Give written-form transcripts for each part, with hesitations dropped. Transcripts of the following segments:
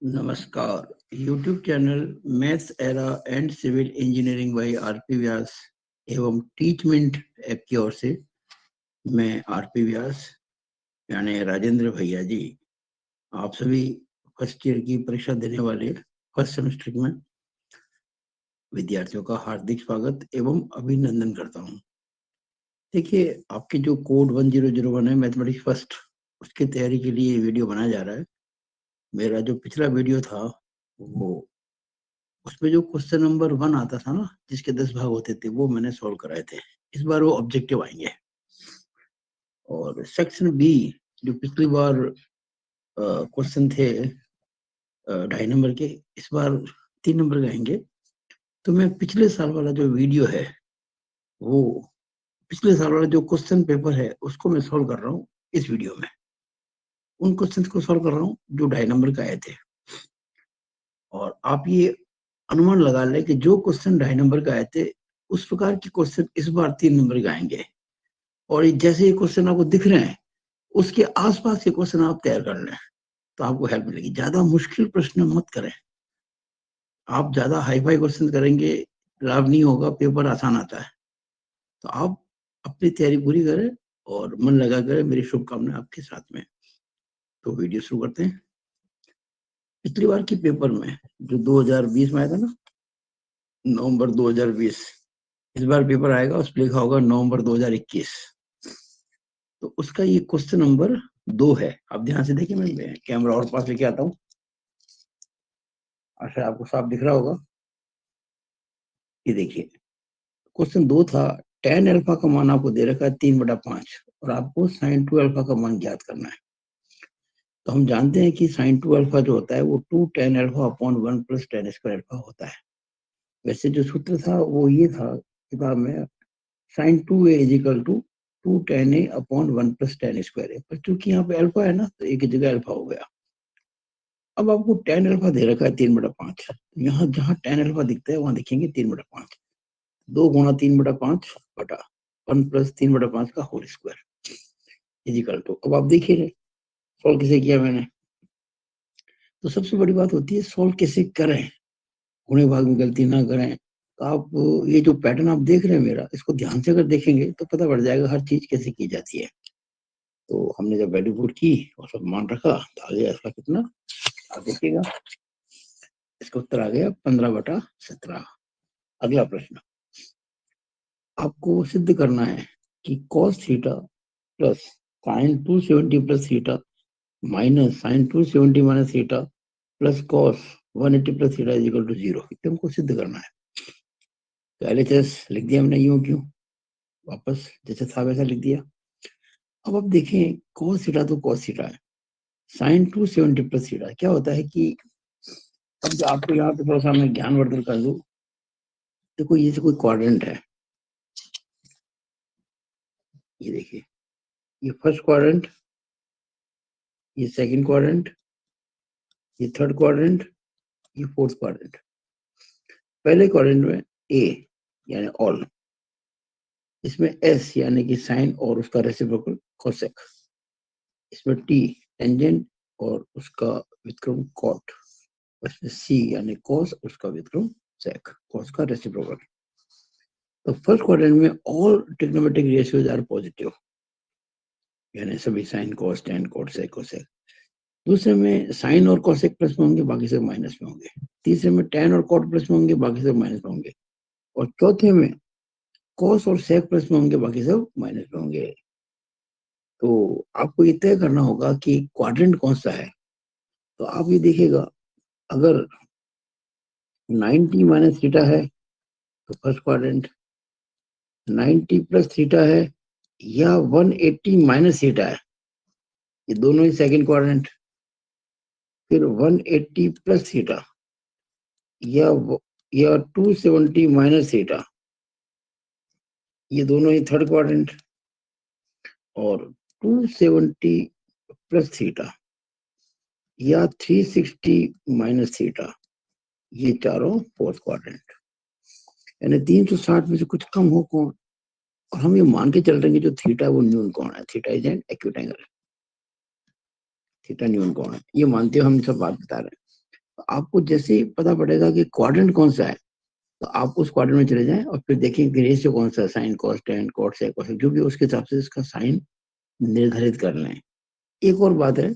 नमस्कार। YouTube channel Maths Era and civil engineering by RP Vyas एवं Teachment app की ओर से मैं आरपी व्यास यानी राजेंद्र भैया जी आप सभी फर्स्ट ईयर की परीक्षा देने वाले फर्स्ट सेमेस्टर में विद्यार्थियों का हार्दिक स्वागत एवं अभिनंदन करता हूं। देखिए, आपके जो कोड 1001 है मैथमेटिक्स फर्स्ट, उसकी तैयारी के लिए वीडियो बनाया जा रहा है। मेरा जो पिछला वीडियो था वो उसमें जो क्वेश्चन नंबर 1 आता था ना, जिसके 10 भाग होते थे, वो मैंने सॉल्व कराए थे। इस बार वो ऑब्जेक्टिव आएंगे। और सेक्शन बी जो पिछली बार क्वेश्चन थे 2.5 नंबर के, इस बार 3 नंबर के आएंगे। तो मैं पिछले साल वाला जो वीडियो है वो पिछले साल वाला जो क्वेश्चन पेपर है उसको मैं सॉल्व कर रहा हूँ इस वीडियो में। उन क्वेश्चन को सॉल्व कर रहा हूँ जो 2.5 नंबर का आए थे। और आप ये अनुमान लगा लें कि जो क्वेश्चन 2.5 नंबर का आए थे उस प्रकार के क्वेश्चन इस बार 3 नंबर के आएंगे। और जैसे ये क्वेश्चन आपको दिख रहे हैं उसके आसपास के क्वेश्चन आप तैयार कर लें तो आपको हेल्प मिलेगी। ज्यादा मुश्किल प्रश्न मत करें। आप ज्यादा हाई फाई क्वेश्चन करेंगे, लाभ नहीं होगा। पेपर आसान आता है। तो आप अपनी तैयारी पूरी करें और मन लगा करें। मेरी शुभकामनाएं आपके साथ में। तो वीडियो शुरू करते हैं। पिछली बार के पेपर में जो 2020 में आया था ना, नवंबर 2020, इस बार पेपर आएगा उस पर लिखा होगा नवंबर 2021। तो उसका ये क्वेश्चन नंबर 2 है। आप ध्यान से देखिए, मैं कैमरा और पास लेके आता हूँ। अच्छा, आपको साफ दिख रहा होगा। ये देखिए, क्वेश्चन 2 था, tan अल्फा का मान आपको दे रखा है 3/5 और आपको sin 2 अल्फा का मान ज्ञात करना है। तो हम जानते हैं कि sin 2 अल्फा जो होता है वो 2 tan alpha upon 1 plus tan square alpha होता है। वैसे जो सूत्र था वो ये था किताब में, sin 2a is equal to 2 tan a upon 1 plus tan square a। पर चूंकि यहाँ पे अल्फा है ना, तो एक जगह अल्फा हो गया। अब आपको tan अल्फा दे रखा है 3/5। यहाँ जहाँ tan अल्फा दिखता है वहां देखेंगे 3/5। 2 गुणा 3/5 बटा 1 प्लस 3/5 का होल स्क्वायर इजिकल टू। अब आप देखिए सॉल्व कैसे किया मैंने। तो सबसे बड़ी बात होती है सॉल्व कैसे करें, गुणे भाग में गलती ना करें। तो आप ये जो पैटर्न आप देख रहे हैं मेरा, इसको ध्यान से अगर देखेंगे तो पता पड़ जाएगा हर चीज कैसे की जाती है। तो हमने जब वैल्यू पुट की और सब मान रखा तो आ गया इसका कितना, आप देखिएगा इसका उत्तर आ गया 15/17। अगला प्रश्न, आपको सिद्ध करना है कि cos theta plus sin 270 plus theta minus sin 270 minus theta plus cos 180 plus theta is equal to 0। हमको सिद्ध करना है। तो LHS लिख दिया हमने, यूं क्यों, वापस जैसे था वैसा लिख दिया। अब आप देखें cos थीटा तो cos थीटा है, sin 270 प्लस थीटा क्या होता है कि अब जो आपको यहाँ पे थोड़ा सा मैं ज्ञानवर्धन कर दूं। देखो ये कोई क्वाड्रेंट है, ये देखिए, ये फर्स्ट क्वाड्रेंट, ये सेकंड क्वाड्रेंट, ये थर्ड क्वाड्रेंट, ये फोर्थ क्वाड्रेंट। पहले क्वाड्रेंट में ए यानी ऑल, इसमें एस यानी कि साइन और उसका रेसिप्रोकल कोसेक, इसमें टी टेंजेंट और उसका व्युत्क्रम कॉट, इसमें सी यानी कॉस उसका व्युत्क्रम सेक, कॉस का रेसिप्रोकल। तो फर्स्ट क्वाड्रेंट में all trigonometric ratios are positive, यानी सभी sine cos tan cot sec cosec. दूसरे में साइन और कोसेक प्लस में होंगे, बाकी सब माइनस में होंगे। तीसरे में टेन और कॉट प्लस में होंगे, बाकी सब माइनस में होंगे। और चौथे में कॉस और सेक प्लस में होंगे, बाकी सब माइनस में होंगे। तो आपको ये तय करना होगा कि क्वाड्रेंट कौन सा है। तो आप ये देखिएगा, अगर 90 माइनस थीटा है तो फर्स्ट क्वाड्रेंट, 90 प्लस थीटा है या 180 माइनस थीटा है, ये दोनों ही सेकंड क्वाड्रेंट। फिर 180 प्लस थीटा या 270 माइनस थीटा, ये दोनों ही थर्ड क्वाड्रेंट। और 270 प्लस थीटा या 360 माइनस थीटा, ये चारों फोर्थ क्वाड्रेंट। यानी 360 में से कुछ कम हो कौन, और हम ये मान के चल रहे हैं कि जो थीटा है वो न्यून कोण है, theta is an acute angle, theta न्यून कोण है, ये मानते हो हम सब बात बता रहे हैं। आपको जैसे ही पता पड़ेगा कि क्वाड्रेंट कौन सा है, तो आप उस क्वाड्रेंट में चले जाएं और फिर देखें कि रेशियो कौन सा है, sine cos tan cot sec cosec, जो भी उसके हिसाब से इसका साइन निर्धारित कर लें। एक और बात है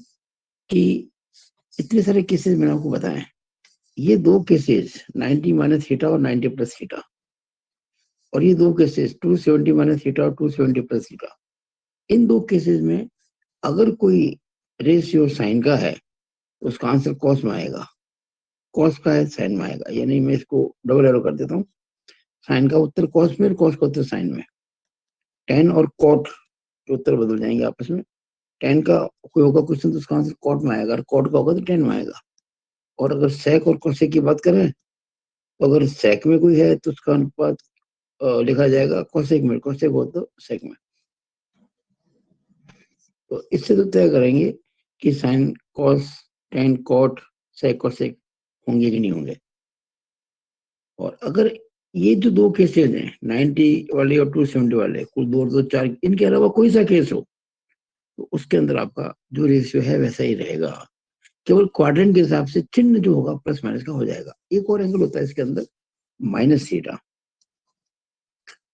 कि इतने सारे केसेस मैंने आपको बताए, ये दो केसेस 90 माइनस थीटा और 90 प्लस थीटा, और ये दो केसेस 270 माइनस थीटा और 270 प्लस थीटा, इन दो केसेस में अगर कोई रेशियो साइन का है तो उसका आंसर कॉस में आएगा, कॉस का है साइन में आएगा। यानी मैं इसको डबल एरो कर देता हूँ, साइन का उत्तर कॉस में और कॉस का उत्तर साइन में। टेन और कॉट के उत्तर बदल जाएंगे आपस में। टेन का कोई होगा क्वेश्चन तो उसका आंसर कॉट में आएगा, और कॉट का होगा तो टेन में आएगा। और अगर सेक और कोसेक की बात करें तो अगर सेक में कोई है तो उसका अनुपात लिखा जाएगा कोसेक में, कोसेक हो तो सेक में। तो इससे तो तय करेंगे कि sine cos tan cot sec cosec होंगे कि नहीं होंगे। और अगर ये जो दो केसेज हैं 90 वाले और 270 वाले, कुल दो दो चार, इनके अलावा कोई सा केस हो तो उसके अंदर आपका जो रेशियो है वैसा ही रहेगा, केवल क्वाड्रेंट के हिसाब से चिन्ह जो होगा प्लस माइनस का हो जाएगा। एक और एंगल होता है इसके अंदर माइनस थीटा,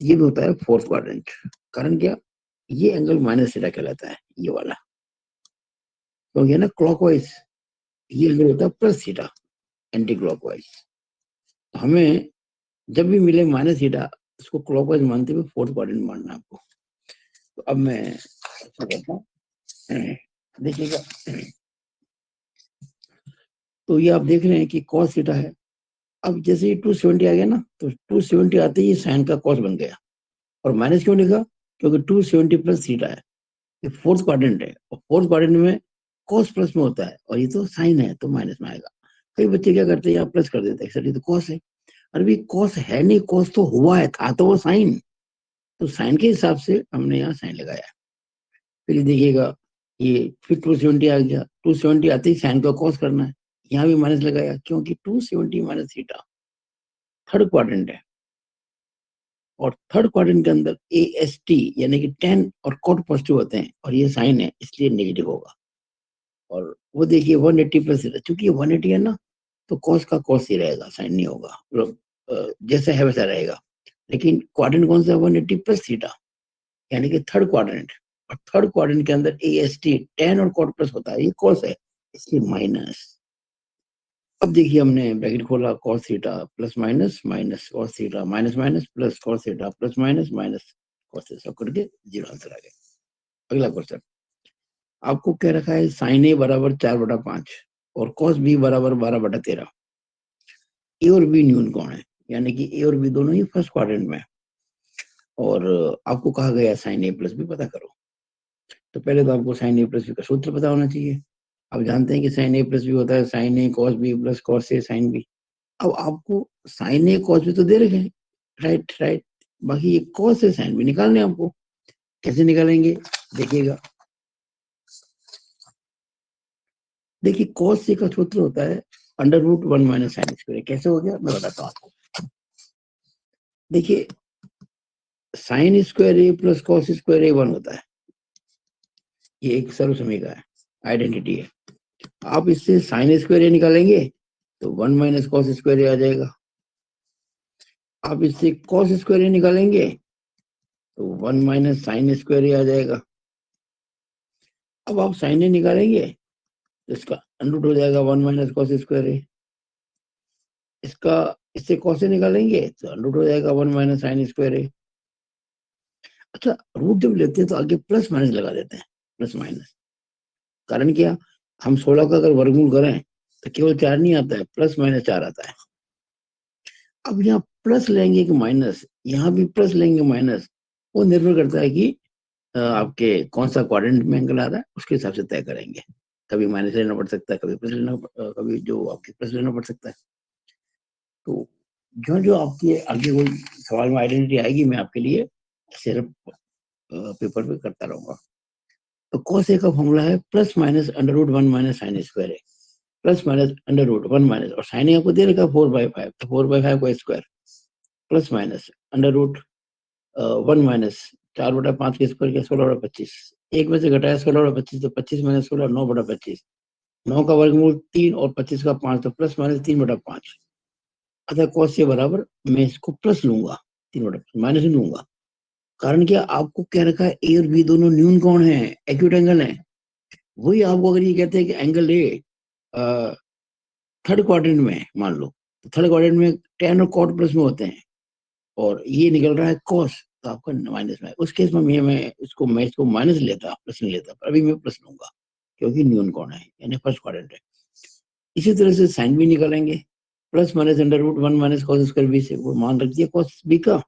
ये भी होता है फोर्थ क्वाड्रेंट। कारण क्या, ये एंगल माइनस थीटा कहलाता है, ये वाला, क्योंकि तो ना क्लॉकवाइज ये एंगल होता है प्लस थीटा, एंटी क्लॉकवाइज। हमें जब भी मिले माइनस थीटा इसको क्लॉकवाइज मानते हुए फोर्थ क्वाड्रेंट मानना है आपको। तो अब मैं ऐसा करता हूँ, देखिएगा, तो ये आप देख रहे हैं कि कॉस थीटा है। अब जैसे ये 270 आ गया ना, तो 270 आते ही साइन का कॉस बन गया। और माइनस क्यों लिखा, क्योंकि 270 प्लस थीटा है, ये फोर्थ क्वाड्रेंट है, और फोर्थ क्वाड्रेंट में कॉस प्लस में होता है, और ये तो साइन है तो माइनस में आएगा। कई बच्चे क्या करते हैं, यहाँ प्लस कर देते हैं, सर ये तो कॉस है। अरे भी कॉस है नहीं, कॉस तो हुआ है, था तो वो साइन, तो साइन के हिसाब से हमने यहाँ साइन लगाया। फिर देखिएगा ये फिर 270 आ गया, 270 आते ही साइन का कॉस करना है, यहाँ भी माइनस लगाया, क्योंकि 270 माइनस थीटा थर्ड क्वाड्रेंट है, और थर्ड क्वाड्रेंट के अंदर ए एस टी यानी कि टेन और कॉट पॉजिटिव होते हैं, और ये साइन है इसलिए नेगेटिव होगा। और वो देखिए 180 प्लस थीटा, चूंकि 180 है ना, तो कॉस का कॉस ही रहेगा, साइन नहीं होगा, मतलब जैसा है वैसा रहेगा। लेकिन क्वाड्रेंट कौन सा है, 180 प्लस थीटा, यानी कि थर्ड क्वाड्रेंट। और थर्ड क्वाड्रेंट के अंदर ए एस टी टेन और कॉट प्लस होता है, ये कॉस है इसलिए माइनस। अब देखिए हमने ब्रैकेट खोला, cos theta plus minus minus cos theta minus minus plus cos theta plus minus minus cos theta, सब करके जीरो आंसर आ गया। अगला क्वेश्चन आपको कह रखा है साइन ए बराबर 4/5 और cos बी बराबर 12/13। ए और बी न्यून कोण है, यानी कि ए और बी दोनों ही फर्स्ट क्वाड्रेंट में है, और आपको कहा गया साइन ए प्लस बी पता करो। तो पहले तो आपको साइन ए प्लस बी का सूत्र पता होना चाहिए। आप जानते हैं कि साइन ए प्लस बी होता है साइन ए cos बी प्लस cos ए साइन बी। अब आपको साइन ए कॉस भी तो दे रखे हैं, राइट राइट, बाकी ये कॉस से साइन भी निकालने हैं आपको। कैसे निकालेंगे, देखिएगा, देखिए कॉस से का सूत्र होता है √1 माइनस साइन स्क्वायर। कैसे हो गया मैं बताता हूँ आपको। देखिए साइन स्क्वायर ए प्लस कॉस स्क्वायर ए 1 होता है, ये एक सर्व समीकरण है, आइडेंटिटी है। आप इससे साइन स्क्वायर ए निकालेंगे तो 1 माइनस कॉस स्क्वायर ए आ जाएगा। आप इससे कॉस स्क्वायर ए निकालेंगे तो 1 माइनस साइन स्क्वायर ए आ जाएगा। अब आप साइन ए निकालेंगे तो इसका अंडर हो जाएगा 1 माइनस कॉस स्क्वायर ए। इसका इससे कॉस से निकालेंगे तो अंडर हो जाएगा 1 माइनस साइन स्क्वायर ए। अच्छा, रूट जब लेते हैं तो आगे प्लस माइनस लगा देते हैं, प्लस माइनस। कारण क्या, हम 16 का अगर वर्गमूल करें तो केवल 4 नहीं आता है, प्लस माइनस 4 आता है। अब यहाँ प्लस लेंगे कि माइनस, यहाँ भी प्लस लेंगे माइनस, वो निर्भर करता है कि आपके कौन सा क्वाड्रेंट में एंगल आ रहा है, उसके हिसाब से तय करेंगे। कभी माइनस लेना पड़ सकता है, कभी प्लस लेना, कभी जो आपके प्लस लेना पड़ सकता है। तो जो जो आपके आगे कोई सवाल में आइडेंटिटी आएगी मैं आपके लिए सिर्फ पेपर पे करता रहूंगा। तो cos ए का फॉर्मूला है plus minus √1 minus sine square है, प्लस माइनस √1 माइनस, और साइन आपको दे रखा 4/5, तो 4/5 का स्क्वायर प्लस माइनस √1 माइनस 4/5 के स्क्वायर के 16/25, एक में से घटाया 16/25 तो 25 माइनस 16 9/25, 9 का वर्गमूल 3 और 25 का 5, तो प्लस माइनस 3/5। अतः cos से बराबर मैं इसको प्लस लूंगा, 3/5 माइनस नहीं लूंगा। कारण क्या, आपको क्या रखा है, ए और बी दोनों न्यून कोण है, एक्यूट एंगल है। वही आपको अगर ये कहते हैं कि एंगल ए थर्ड क्वाड्रेंट में है, मान लो, तो थर्ड क्वाड्रेंट में tan और cot प्लस में होते हैं, और ये निकल रहा है cos, तो आपका माइनस में है। उस केस में मैं इसको माइनस लेता, प्लस नहीं लेता, पर अभी मैं प्लस लूंगा क्योंकि न्यून कोण है, यानी फर्स्ट क्वाड्रेंट है। इसी तरह से साइन भी निकालेंगे, plus minus √1 minus cos square B से, वो मान रख दिया cos बी का,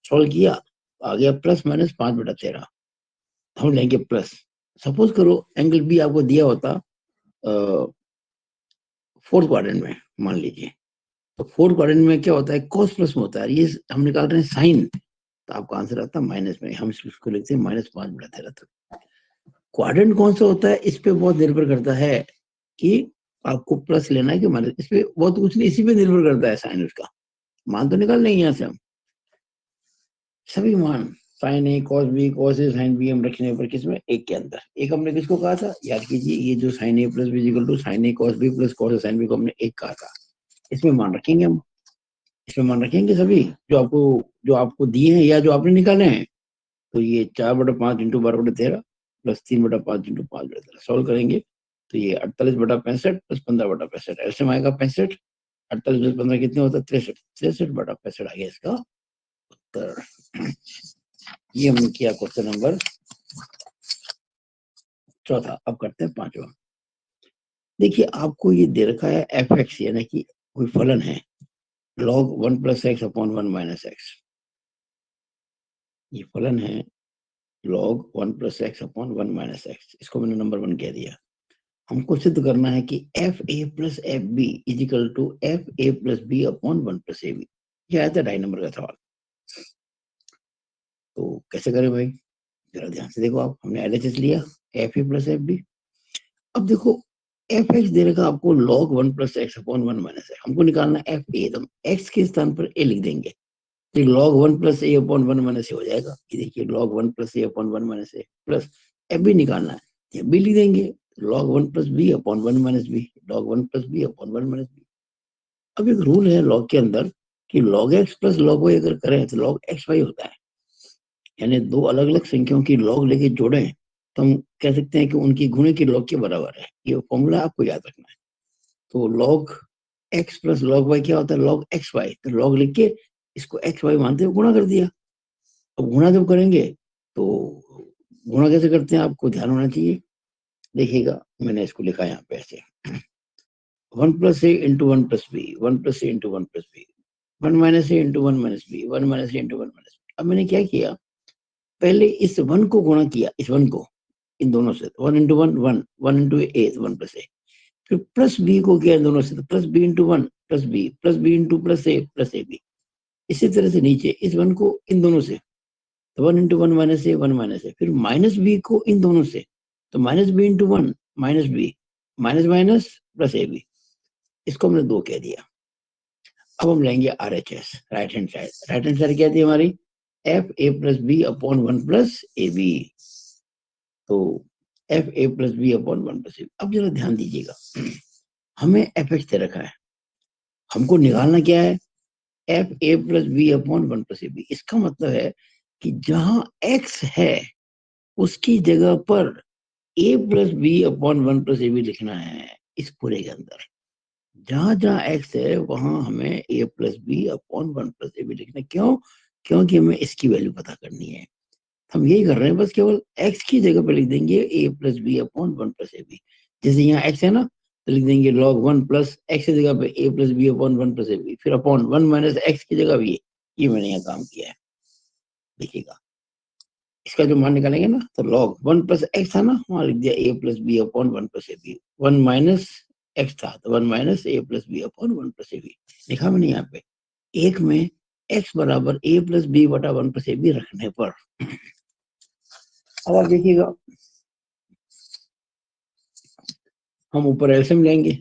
सॉल्व किया, आ गया प्लस माइनस 5/13। हम लेंगे प्लस। सपोज करो एंगल बी आपको दिया होता फोर्थ क्वाड्रेंट में, मान लीजिए, तो फोर्थ क्वाड्रेंट में क्या होता है, cos प्लस में होता है, ये हम निकाल रहे हैं साइन, तो आपका आंसर आता है माइनस में, हम इसको लिखते हैं -5/13 तक। क्वाड्रेंट कौन सा होता है, इस पे बहुत निर्भर करता है कि आपको प्लस लेना है कि माइनस, इस पे बहुत कुछ नहीं, इसी पे निर्भर करता है साइन उसका। मान तो निकाल लेंगे यहाँ से हम सभी मान, sign A cos B, cos A sine B, हम रखने पर किसमें, एक के अंदर। एक हमने किसको कहा था, याद कीजिए, ये जो sine A plus B equal to sine A cos B plus cos A sine B को हमने एक कहा था। इसमें मान रखेंगे हम, इसमें मान रखेंगे सभी जो आपको दिए हैं या जो आपने निकाले हैं। तो ये 4/5 इंटू 12/13 प्लस 3/5 इंटू 5/13 सॉल्व करेंगे, तो ये 48/65 प्लस 15/65 ऐसे में आएगा 65। 48 प्लस 15 कितने होता है, 63। 63/65 आ गया इसका उत्तर। ये हमने किया क्वेश्चन नंबर चौथा। अब करते हैं पांचवा। देखिए आपको ये दे रखा है fx, यानी कि कोई फलन है log 1 + x अपॉन 1 - x। ये फलन है log 1 + x अपॉन 1 - x, इसको मैंने नंबर 1 कह दिया। हमको सिद्ध करना है कि fa + fb = fa + b upon 1 + ab। ये आया था 2.5 नंबर का सवाल। तो कैसे करें भाई, जरा ध्यान से देखो आप। हमने LHS लिया, fa + fb। अब देखो fx दे रखा आपको log 1 + x अपॉन 1 - x। हमको निकालना है fa, तो x के स्थान पर a लिख देंगे, तो log 1 + a अपॉन 1 - a हो जाएगा। ये देखिए log 1 + a upon 1 - a plus fb निकालना है, ये b लिख देंगे log 1 + b upon 1 - b, log 1 + b upon 1 - b। अब एक रूल है लॉग के अंदर कि log x + log y अगर करें तो log xy होता है, यानी दो अलग अलग संख्याओं की लॉग लेके जोड़ें तो हम कह सकते हैं कि उनकी गुणे की लॉग के बराबर है। ये फॉर्मूला आपको याद रखना है। तो log x + log y क्या होता है, log xy। तो log लिख के इसको xy मानते हुए गुणा कर दिया। अब गुणा जब करेंगे तो गुणा कैसे करते हैं आपको ध्यान होना चाहिए। देखिएगा मैंने इसको लिखा यहाँ पे ऐसे, 1 + a into 1 + b, 1 + a into 1 + b, 1 - a into 1 - b, 1 - a into 1 - b। अब मैंने क्या किया, पहले इस 1 को गुणा किया, इस 1 को इन दोनों से, 1 × 1 1, 1 × a 1 + a, फिर प्लस b को किया इन दोनों से, तो plus b × 1 plus b, plus b × plus a plus ab। इसी तरह से नीचे इस 1 को इन दोनों से, तो 1 × 1 - a 1 - a, फिर माइनस b को इन दोनों से, तो minus b × 1 minus b, minus minus plus ab। इसको हमने 2 कह दिया। अब हम लेंगे RHS, right hand side. Right hand side क्या थी हमारी, fa + b अपॉन 1 + ab। तो fa + b अपॉन 1 + ab। अब जरा ध्यान दीजिएगा, हमें fx दे रखा है, हमको निकालना क्या है, fa + b अपॉन 1 + ab। इसका मतलब है कि जहां x है उसकी जगह पर a + b अपॉन 1 + ab लिखना है इस पूरे के अंदर। जहां जहां x है वहां हमें a + b अपॉन 1 + ab लिखना है। क्यों, क्योंकि हमें इसकी वैल्यू पता करनी है। हम यही कर रहे हैं, बस केवल x की जगह पे लिख देंगे a + b अपॉन 1 + ab। जैसे यहाँ x है ना, तो लिख देंगे log 1 + x की जगह पे a + b अपॉन 1 + ab, फिर अपॉन 1 - x की जगह भी ये मैंने यहाँ काम किया है। देखिएगा इसका जो मान निकालेंगे ना, तो log 1 + x था ना, वहां लिख दिया a + b upon 1 + ab। 1 - x था तो 1 - a + b अपॉन 1 + ab लिखा मैंने यहाँ पे। एक में x बराबर a + b बटा 1 + ab रखने पर, अब आप देखिएगा हम ऊपर एल्सियम लेंगे,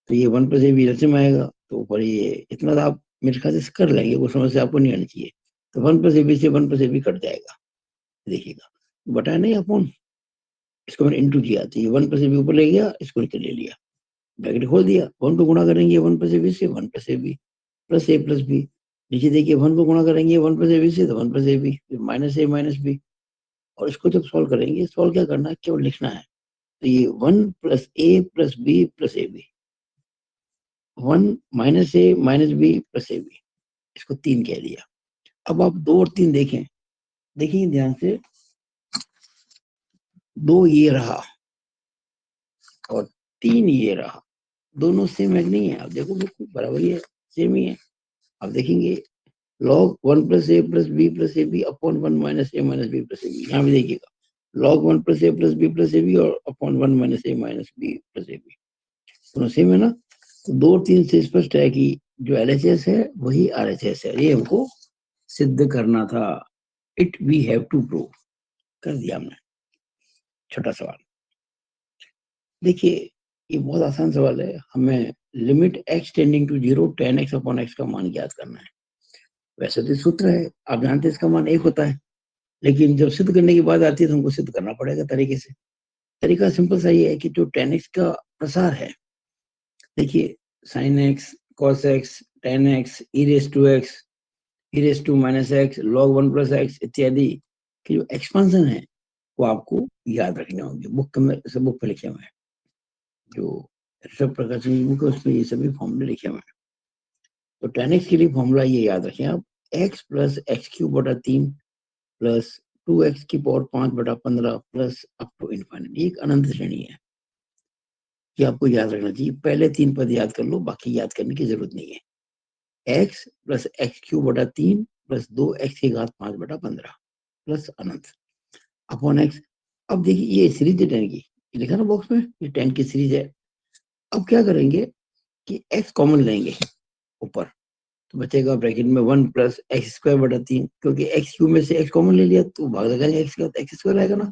तो ये 1 + ab एल्सियम आएगा, तो ऊपर ये इतना तो आप मेरे ख्याल से कर लेंगे, वो समस्या आपको नहीं आनी चाहिए। तो 1 + ab से 1 + ab कट जाएगा, देखिएगा बटा नहीं अपॉन, इसको मैंने इंटू किया तो ये 1 प्लस ए बी ऊपर ले गया, इसको नीचे ले लिया, ब्रैकेट खोल दिया, 1 को गुणा करेंगे 1 प्लस ए बी से 1 प्लस ए बी प्लस ए प्लस बी, नीचे देखिए 1 को गुणा करेंगे 1 प्लस ए बी से तो 1 प्लस ए बी, फिर माइनस ए माइनस बी, और इसको जब सॉल्व करेंगे, सॉल्व क्या करना है, केवल लिखना है, तो ये 1 प्लस ए प्लस बी प्लस ए बी, 1 माइनस ए माइनस बी प्लस ए बी, इसको 3 कह दिया। अब आप 2 और 3 देखें, देखिए ध्यान से, 2 ये रहा और 3 ये रहा, दोनों सेम है नहीं है, अब देखो बिल्कुल बराबर ही है, सेम ही है। अब देखेंगे log 1 प्लस ए प्लस बी प्लस ए बी अपॉन 1 माइनस ए माइनस बी प्लस ए बी, यहाँ भी देखिएगा log 1 प्लस ए प्लस बी प्लस ए बी और अपॉन 1 माइनस ए माइनस बी प्लस ए बी, दोनों सेम है ना। तो 2 और 3 से स्पष्ट है कि जो LHS है वही RHS है, ये हमको सिद्ध करना था, it we have to prove, कर दिया हमने। छोटा सवाल देखिए, ये बहुत आसान सवाल है, हमें limit x tending to 0 tan x अपॉन x का मान ज्ञात करना है। वैसे तो सूत्र है, आप जानते हैं इसका मान 1 होता है, लेकिन जब सिद्ध करने की बात आती है तो हमको सिद्ध करना पड़ेगा तरीके से। तरीका सिंपल सा ये है कि जो tan x का प्रसार है, देखिए sin x cos x tan x e raise to x e raise to minus x log 1 plus x इत्यादि की जो एक्सपांशन है वो आपको याद रखने होंगे, बुक में सब बुक पे लिखे हुए हैं, जो ऋषभ प्रकाश की बुक है उसमें ये सभी फॉर्मूले लिखे हुए हैं। तो tan x के लिए फॉर्मूला ये याद रखें आप, x प्लस एक्स क्यूब बटा 3 प्लस 2x की पावर 5 बटा 15 प्लस अप टू इनफाइनाइट, एक अनंत श्रेणी है, ये आपको याद रखना चाहिए। पहले 3 पद याद कर लो, बाकी याद करने की जरूरत नहीं है। x प्लस एक्स क्यूब बटा 3 प्लस 2x की घात 5 बटा 15 प्लस अनंत अपॉन x। अब देखिए ये सीरीज है टेन की, ये लिखा ना बॉक्स में, ये 10 की सीरीज है। अब क्या करेंगे कि x कॉमन लेंगे ऊपर, तो बचेगा ब्रैकेट में 1 प्लस एक्स स्क्वायर बटा 3, क्योंकि एक्स क्यूब में से x कॉमन ले लिया तो भाग लगाएंगे एक्स का, एक्स स्क्वायर आएगा ना,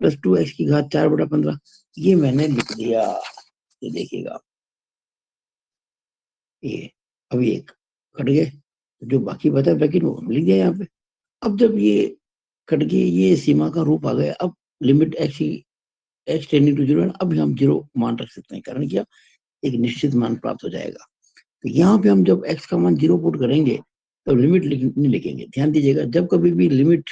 प्लस 2x की घात 4 बटा 15, ये मैंने लिख दिया। ये देखिएगा, ये अभी एक कट गए, जो बाकी बचा ब्रैकेट में हम लिख दिया यहाँ पे। अब जब ये कट गए, ये सीमा का रूप आ गया, अब लिमिट एक्स टेंडिंग टू 0, अब हम 0 मान रख सकते हैं, कारण क्या, एक निश्चित मान प्राप्त हो जाएगा। तो यहाँ पे हम जब x का मान 0 पुट करेंगे तो लिमिट नहीं लिखेंगे। ध्यान दीजिएगा, जब कभी भी लिमिट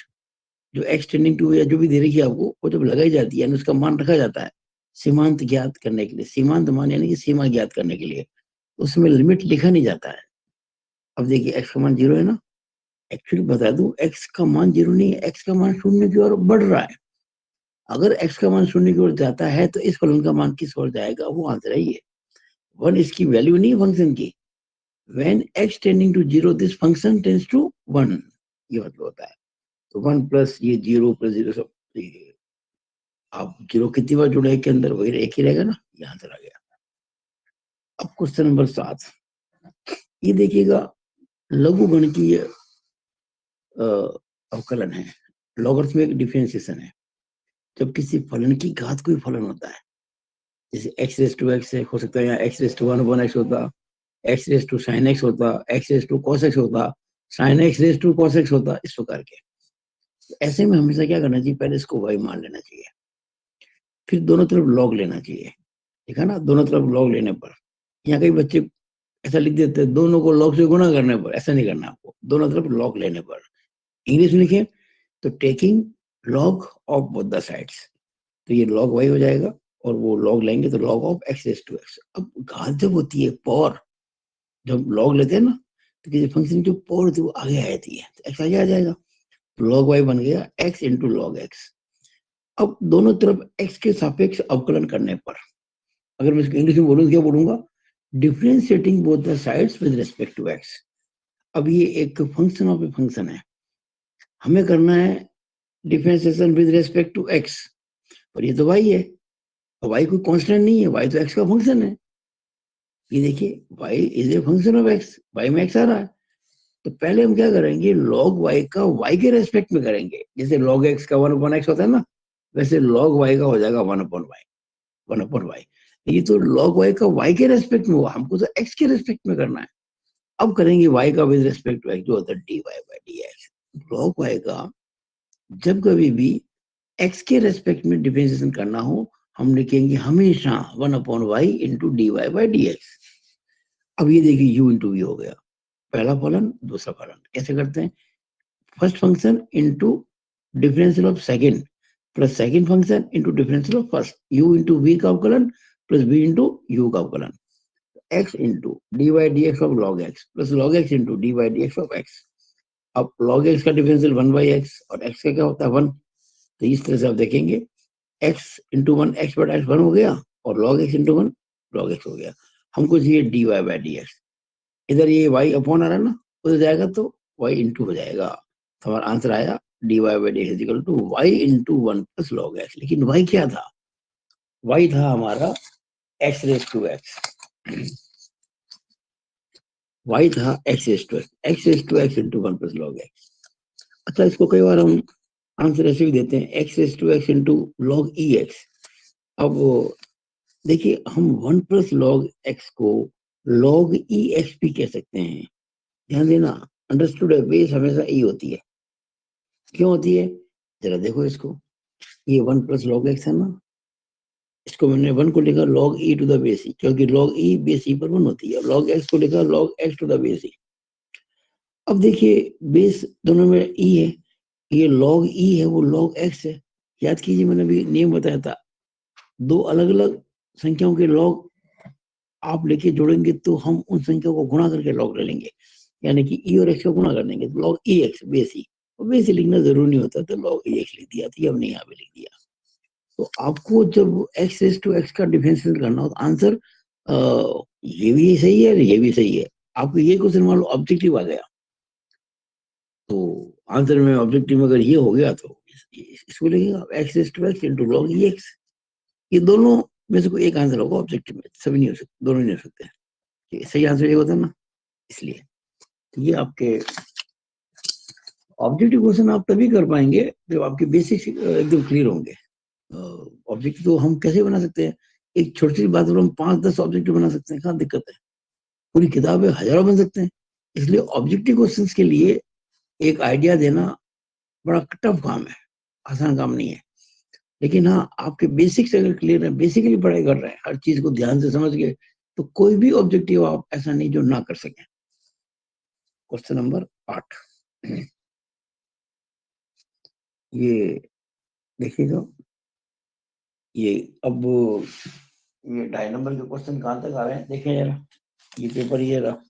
जो एक्स टेंडिंग टू या जो भी दे रखी है आपको, वो जब लगाई जाती है यानी उसका मान रखा जाता है सीमांत ज्ञात करने के लिए, सीमांत मान यानी कि सीमा ज्ञात करने के लिए, उसमें लिमिट लिखा नहीं जाता है। अब देखिए एक्स का मान 0 है ना, एक्चुअली बता दूं एक्स का मान 0 नहीं है, एक्स का मान शून्य की ओर बढ़ रहा है। अगर एक्स का मान शून्य की ओर जाता है तो इस फलन का मान किस ओर जाएगा, वो आंसर है ये। 1 इसकी वैल्यू नहीं फंक्शन की, when x tending to 0 this function tends to 1, ये मतलब होता है। तो 1 प्लस ये 0 प्लस 0 सब, आप 0 कितनी बार जुड़े के अंदर, वही एक ही रहेगा ना, ये आंसर आ गया। अब क्वेश्चन नंबर 7, ये देखिएगा लघु गणकीय अवकलन है, लॉगरिथमिक डिफरेंशिएशन है। जब किसी फलन की घात कोई फलन होता है, जैसे x रेस टू x हो सकता है, या x रेस टू 1 x होता, x raise to sin x होता, x raise to cos x होता, sin x raise to cos x होता, इस प्रकार के। ऐसे में हमेशा क्या करना चाहिए, पहले इसको y मान लेना चाहिए, फिर दोनों तरफ log लेना चाहिए, ठीक है ना। दोनों तरफ log लेने पर, यहाँ कई बच्चे ऐसा लिख देते हैं दोनों को log से गुणा करने पर, ऐसा नहीं करना आपको, दोनों तरफ log लेने पर। इंग्लिश में लिखे तो taking log of both the sides, तो ये log y हो जाएगा, और वो log लेंगे तो log of x raise to x। अब घात जब होती है पावर, जब log लेते हैं ना, तो किसी फंक्शन की जो पावर होती है वो आगे आ जाती है, तो x आगे आ जाएगा, तो log y बन गया x इंटू log x। अब दोनों तरफ x के सापेक्ष अवकलन करने पर, अगर मैं इसको इंग्लिश में बोलूँ क्या बोलूंगा, differentiating both the sides with respect to x। अब ये एक फंक्शन ऑफ ए फंक्शन है, हमें करना है differentiation with respect to x, पर ये तो y है, और y कोई कांस्टेंट नहीं है, y तो x का फंक्शन है। ये देखिए y is a function of x, y में x आ रहा है, तो पहले हम क्या करेंगे, log y का y के रेस्पेक्ट में करेंगे, जैसे log x का 1/x होता है ना, वैसे log y का हो जाएगा 1/y। ये तो log y का y के रेस्पेक्ट में हुआ, हमको तो x के रेस्पेक्ट में करना है। अब करेंगे y का विद रेस्पेक्ट टू x, जो होता है dy by dx। log y का जब कभी भी x के रेस्पेक्ट में डिफरेंशिएशन करना हो, हम लिखेंगे हमेशा 1/y into dy by dx। अब ये देखिए u इंटू वी हो गया, पहला फलन दूसरा फलन। कैसे करते हैं? First function into differential of second plus second function into differential of first, u into V का अवकलन प्लस v इंटू u का अवकलन, x into d by d x of log x plus log x into d by d x of x. अब log x का differential 1/x और x का क्या होता है 1, तो इस तरह से आप देखेंगे x इंटू 1 x बटा x 1 हो गया और log x into 1 log x हो गया। हमको चाहिए dy बाई डी एक्स, इधर ये y अपॉन आ रहा है ना, उधर जाएगा तो y इंटू हो जाएगा, तो हमारा आंसर आया dy by d x equal to y into 1 plus log x. लेकिन y क्या था? y था हमारा x raise to x, y था x raise to x into 1 plus log x. अच्छा, इसको कई बार हम आंसर ऐसे भी देते हैं x raise to x into log e x. अब देखिए हम 1 प्लस लॉग एक्स को लॉग ई एक्स भी कह सकते हैं। ध्यान देना, अंडरस्टूड है, बेस हमेशा ई होती है। क्यों होती है? जरा देखो इसको, ये 1 प्लस लॉग एक्स है ना, इसको मैंने 1 को लिखा log e to the base e, क्योंकि लॉग ई बेस ई पर 1 होती है। लॉग एक्स को लिखा log x to the base e. अब देखिए बेस दोनों में ई है, ये लॉग ई है वो लॉग एक्स है। याद कीजिए मैंने भी नियम बताया था, दो अलग अलग संख्याओं के लॉग आप लेके जोड़ेंगे तो हम उन संख्याओं को गुणा करके लॉग ले लेंगे, यानी कि ई और एक्स को गुणा कर देंगे तो लॉग ई एक्स बेस ई। और बेस ई लिखना जरूरी नहीं होता, तो लॉग ई एक्स लिख दिया, तो हमने यहाँ पे लिख दिया। तो आपको जब एक्स रेस टू एक्स का डिफरेंशियल करना हो तो आंसर ये भी सही है ये भी सही है। आपको ये क्वेश्चन मान लो ऑब्जेक्टिव आ गया, तो आंसर में ऑब्जेक्टिव में अगर ये हो गया तो इसको लिखेगा x raise to x into log e x. ये दोनों में से कोई एक आंसर होगा ऑब्जेक्टिव में, सभी नहीं हो सकते, दोनों नहीं हो सकते। सही आंसर ये होता है ना, इसलिए तो ये आपके ऑब्जेक्टिव क्वेश्चन आप तभी कर पाएंगे जब आपके बेसिक्स एकदम क्लियर होंगे। ऑब्जेक्टिव तो हम कैसे बना सकते हैं? एक छोटी सी बात पर हम 5-10 ऑब्जेक्टिव बना सकते हैं, कहाँ दिक्कत है? पूरी किताबें हजारों बन सकते हैं। इसलिए ऑब्जेक्टिव क्वेश्चंस के लिए एक आइडिया देना बड़ा टफ काम है, आसान काम नहीं है। लेकिन हाँ, आपके बेसिक्स अगर क्लियर है, बेसिकली पढ़ाई कर रहे हैं, हर चीज को ध्यान से समझ के, तो कोई भी ऑब्जेक्टिव आप ऐसा नहीं जो ना कर सकें। क्वेश्चन नंबर 8, ये देखिएगा, ये अब ये 2.5 नंबर के क्वेश्चन कहाँ तक आ रहे हैं देखें जरा। ये पेपर ये रहा,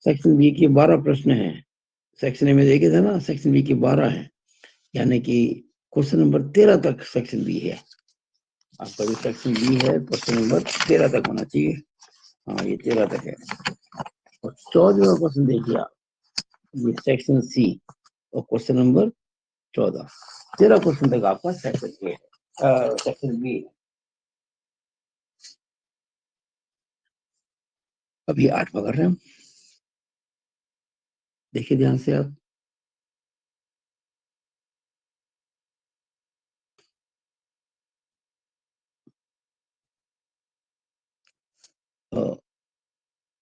सेक्शन बी के 12 प्रश्न हैं। सेक्शन ए में देखे थे ना, सेक्शन बी के 12 हैं, यानी कि क्वेश्चन नंबर 13 तक सेक्शन बी है। आपका जो सेक्शन बी है क्वेश्चन नंबर 13 तक होना चाहिए। हाँ, ये 13 तक है। और 14वां क्वेश्चन देखिए आप, ये सेक्शन सी और क्वेश्चन नंबर 14, 13 क्वेश्चन तक आपका सेक्शन ए है, सेक्शन बी। अभी 8 पकड़ रहे हैं हम, देखिए ध्यान से आप।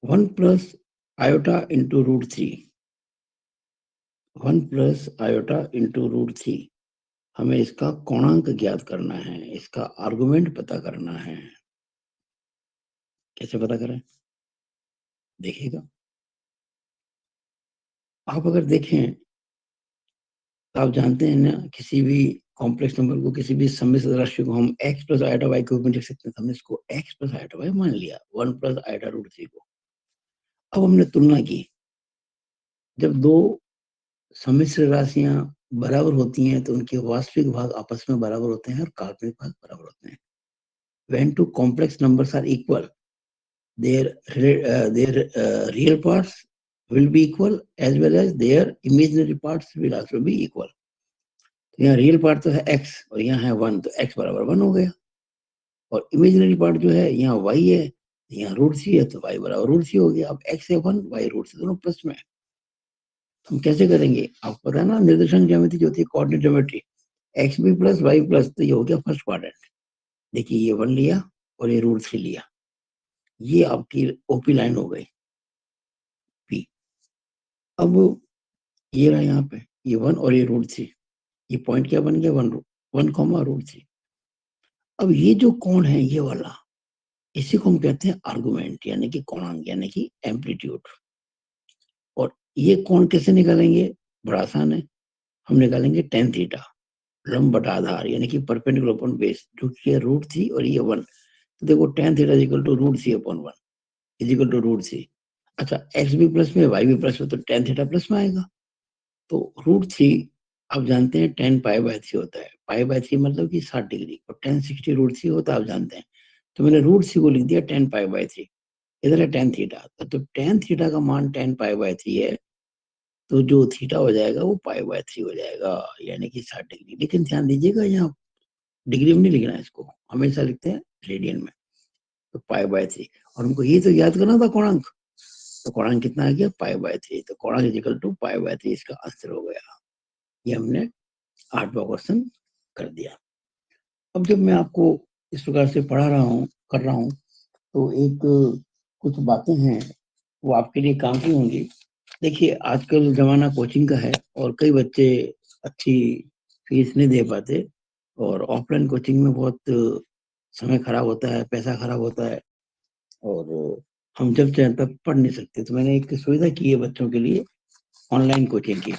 One plus iota into √3, 1 plus iota into √3, हमें इसका कोणांक ज्ञात करना है, इसका आर्गुमेंट पता करना है। कैसे पता करें? देखिएगा, आप अगर देखें तो आप जानते हैं ना, किसी भी कॉम्प्लेक्स नंबर को, किसी भी सम्मिश्र राशि को हम x प्लस आयोटा y के रूप में लिख सकते हैं। तो हमने इसको x प्लस आयोटा y मान लिया, 1 प्लस आयोटा √3 को। अब हमने तुलना की, जब दो सम्मिश्र राशियां बराबर होती हैं तो उनके वास्तविक भाग आपस में बराबर होते हैं और काल्पनिक भाग बराबर होते हैं। When two complex numbers are equal, their real parts will be equal as well as their imaginary parts will also be equal. तो यहाँ रियल पार्ट तो है x और यहाँ है 1, तो x बराबर 1 हो गया। और इमेजिनरी पार्ट जो है यहाँ y है, यहाँ √3 है, तो y बराबर √3 हो गया। अब x है 1, y √3 दोनों प्लस में। हम कैसे करेंगे? आपको पता है ना, निर्देशांक ज्यामिति जो होती है, कोऑर्डिनेट ज्योमेट्री, x भी प्लस y प्लस, तो ये हो गया फर्स्ट क्वाड्रेंट। देखिए ये 1 लिया और ये √3 लिया, ये आपकी ओपी लाइन हो गई पी। अब ये रहा यहाँ पे, ये 1 और ये √3, ये पॉइंट क्या बन गया, 1,√3। अब ये जो कोण है ये वाला, इसी को हम कहते हैं आर्गुमेंट, यानी कि कोणांक, यानी कि एम्पलीट्यूड। और ये कोण कैसे निकालेंगे, बड़ा आसान है, हम निकालेंगे tan थीटा, लंब बटा आधार, यानी कि परपेंडिकुलर अपॉन बेस, जो कि है √3 और ये 1। तो देखो tan theta equal to √3/1 is equal to √3। अच्छा, x भी प्लस में y भी प्लस में, तो tan थीटा प्लस में आएगा। तो √3 आप जानते हैं tan π/3 होता है, π/3 मतलब कि 60 डिग्री, और tan 60 √3 होता है आप जानते हैं। तो मैंने √3 को लिख दिया tan π/3, इधर है tan थीटा, तो tan थीटा का मान tan π/3 है, तो जो थीटा हो जाएगा वो π/3 हो जाएगा, यानी कि 60 डिग्री। लेकिन ध्यान दीजिएगा, यहाँ डिग्री में नहीं लिखना है, इसको हमेशा लिखते हैं रेडियन में। तो π/3, और हमको ये तो याद करना था कोणांक, तो कोणांक कितना आ गया, π/3। तो कोणांक इज इक्वल टू π/3, इसका आंसर हो गया। ये हमने 8वां क्वेश्चन कर दिया। अब जब मैं आपको इस प्रकार से पढ़ा रहा हूँ, कर रहा हूँ, तो एक कुछ बातें हैं वो आपके लिए काम की होंगी। देखिए, आजकल जमाना कोचिंग का है, और कई बच्चे अच्छी फीस नहीं दे पाते, और ऑफलाइन कोचिंग में बहुत समय खराब होता है, पैसा खराब होता है, और हम जब चाहें तब पढ़ नहीं सकते। तो मैंने एक सुविधा की है बच्चों के लिए, ऑनलाइन कोचिंग की।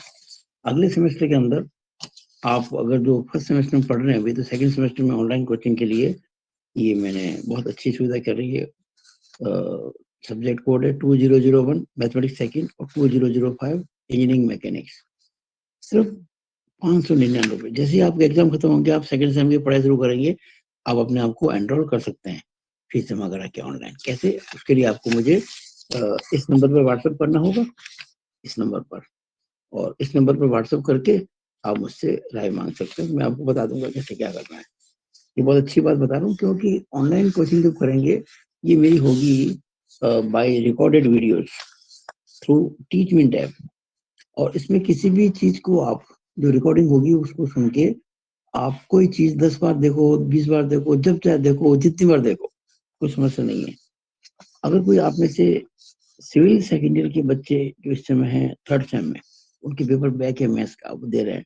अगले सेमेस्टर के अंदर आप अगर जो फर्स्ट सेमेस्टर में पढ़ रहे हैं अभी, तो सेकंड सेमेस्टर में ऑनलाइन कोचिंग के लिए ये मैंने बहुत अच्छी सुविधा कर रही है। सब्जेक्ट कोड है 2001 मैथमेटिक्स सेकंड और 2005 इंजीनियरिंग मैकेनिक्स। सिर्फ 599 रुपये। जैसे ही आपके एग्जाम खत्म होंगे, आप सेकंड सेम की पढ़ाई शुरू करेंगे, आप अपने आप को एनरोल कर सकते हैं फीस जमा करा के ऑनलाइन। कैसे, उसके लिए आपको मुझे इस नंबर पर व्हाट्सएप करना होगा, इस नंबर पर, और इस नंबर पर व्हाट्सएप करके आप मुझसे राय मांग सकते हैं। मैं आपको बता दूंगा कैसे क्या करना है। ये बहुत अच्छी बात बता रहा हूँ, क्योंकि ऑनलाइन कोचिंग जब करेंगे, ये मेरी होगी by recorded videos through Teachmint app, और इसमें किसी भी चीज को आप, जो रिकॉर्डिंग होगी उसको सुन के आप कोई चीज 10 बार देखो, 20 बार देखो, जब चाहे देखो, जितनी बार देखो, कोई समस्या नहीं है। अगर कोई आप में से सिविल सेकेंड ईयर के बच्चे जो इस समय हैं थर्ड सेम में, उनके पेपर बैक है मैथ्स का, वो दे रहे हैं,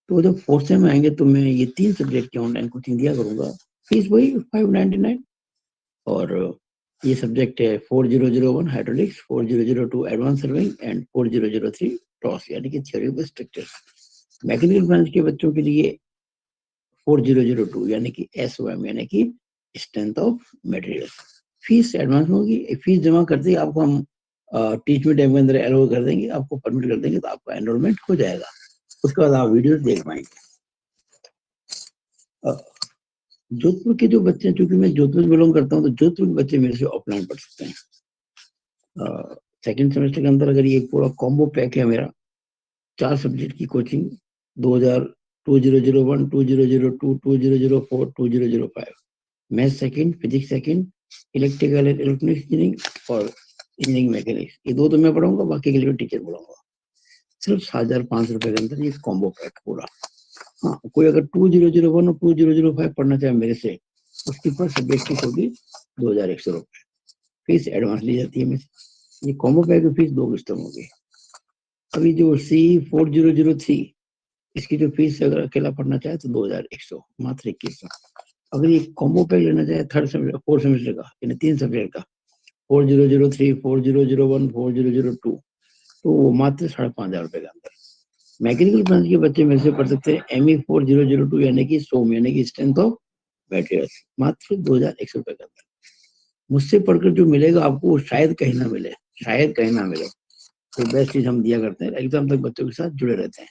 तो जब फोर्थ सेम में आएंगे तो मैं ये 3 सब्जेक्ट की ऑनलाइन कोचिंग दिया करूंगा। फीस वही 599। और ये सब्जेक्ट है 4001 hydraulics, 4002 advance serving and 4003 toss, यानी कि theory of structure. Mechanical branch के बच्चों के लिए 4002 यानी कि SOM, यानी कि strength of material. Fees advance में होगी, फीस जमा करते ही आपको हम टीचमेंट टाइम के अंदर एलो कर देंगे, आपको परमिट कर देंगे, तो आपका एनरोलमेंट हो जाएगा। उसके बाद आप वीडियो देख पाएंगे। जोधपुर के जो बच्चे, चूंकि मैं जोधपुर बिलोंग करता हूँ, तो जोधपुर के बच्चे मेरे से ऑफलाइन पढ़ सकते हैं। सेकेंड सेमेस्टर के अंदर अगर ये पूरा कॉम्बो पैक है मेरा, 4 सब्जेक्ट की coaching, 2001 2002 2004 2005, math second, physics second, electrical and electronics engineering और इंजीनियरिंग मैकेनिक्स, ये दो तो मैं पढ़ाऊंगा, बाकी के लिए टीचर पढ़ाऊंगा। सिर्फ 7,500 रुपए के अंदर ये कॉम्बो पैक पूरा। हाँ, कोई अगर 2001 और 2005 पढ़ना चाहे मेरे से, उसकी पर सब्जेक्ट फीस होगी 2,100 रुपए। फीस एडवांस ली जाती है मेरे से। ये कॉम्बो पैक की फीस 2 किस्तों में होगी। अभी जो C4003, इसकी जो फीस अगर अकेला पढ़ना चाहे तो 2,100, मात्र 2100। अगर ये कॉम्बो पैक लेना चाहे थर्ड सेमेस्टर, फोर्थ सेमेस्टर का, यानी 3 सब्जेक्ट का, 4003, 4001, 4002, तो वो मात्र 5,500 रुपए के अंदर। मैकेनिकल ब्रांच के बच्चे मेरे से पढ़ सकते हैं ME4002, यानी कि सोम, यानी कि स्ट्रेंथ ऑफ मटेरियल्स, मात्र 2,100 रुपए के अंदर। मुझसे पढ़कर जो मिलेगा आपको, वो शायद कहीं ना मिले, शायद कहीं ना मिले। तो बेस्ट चीज हम दिया करते हैं, एग्जाम तक बच्चों के साथ जुड़े रहते हैं।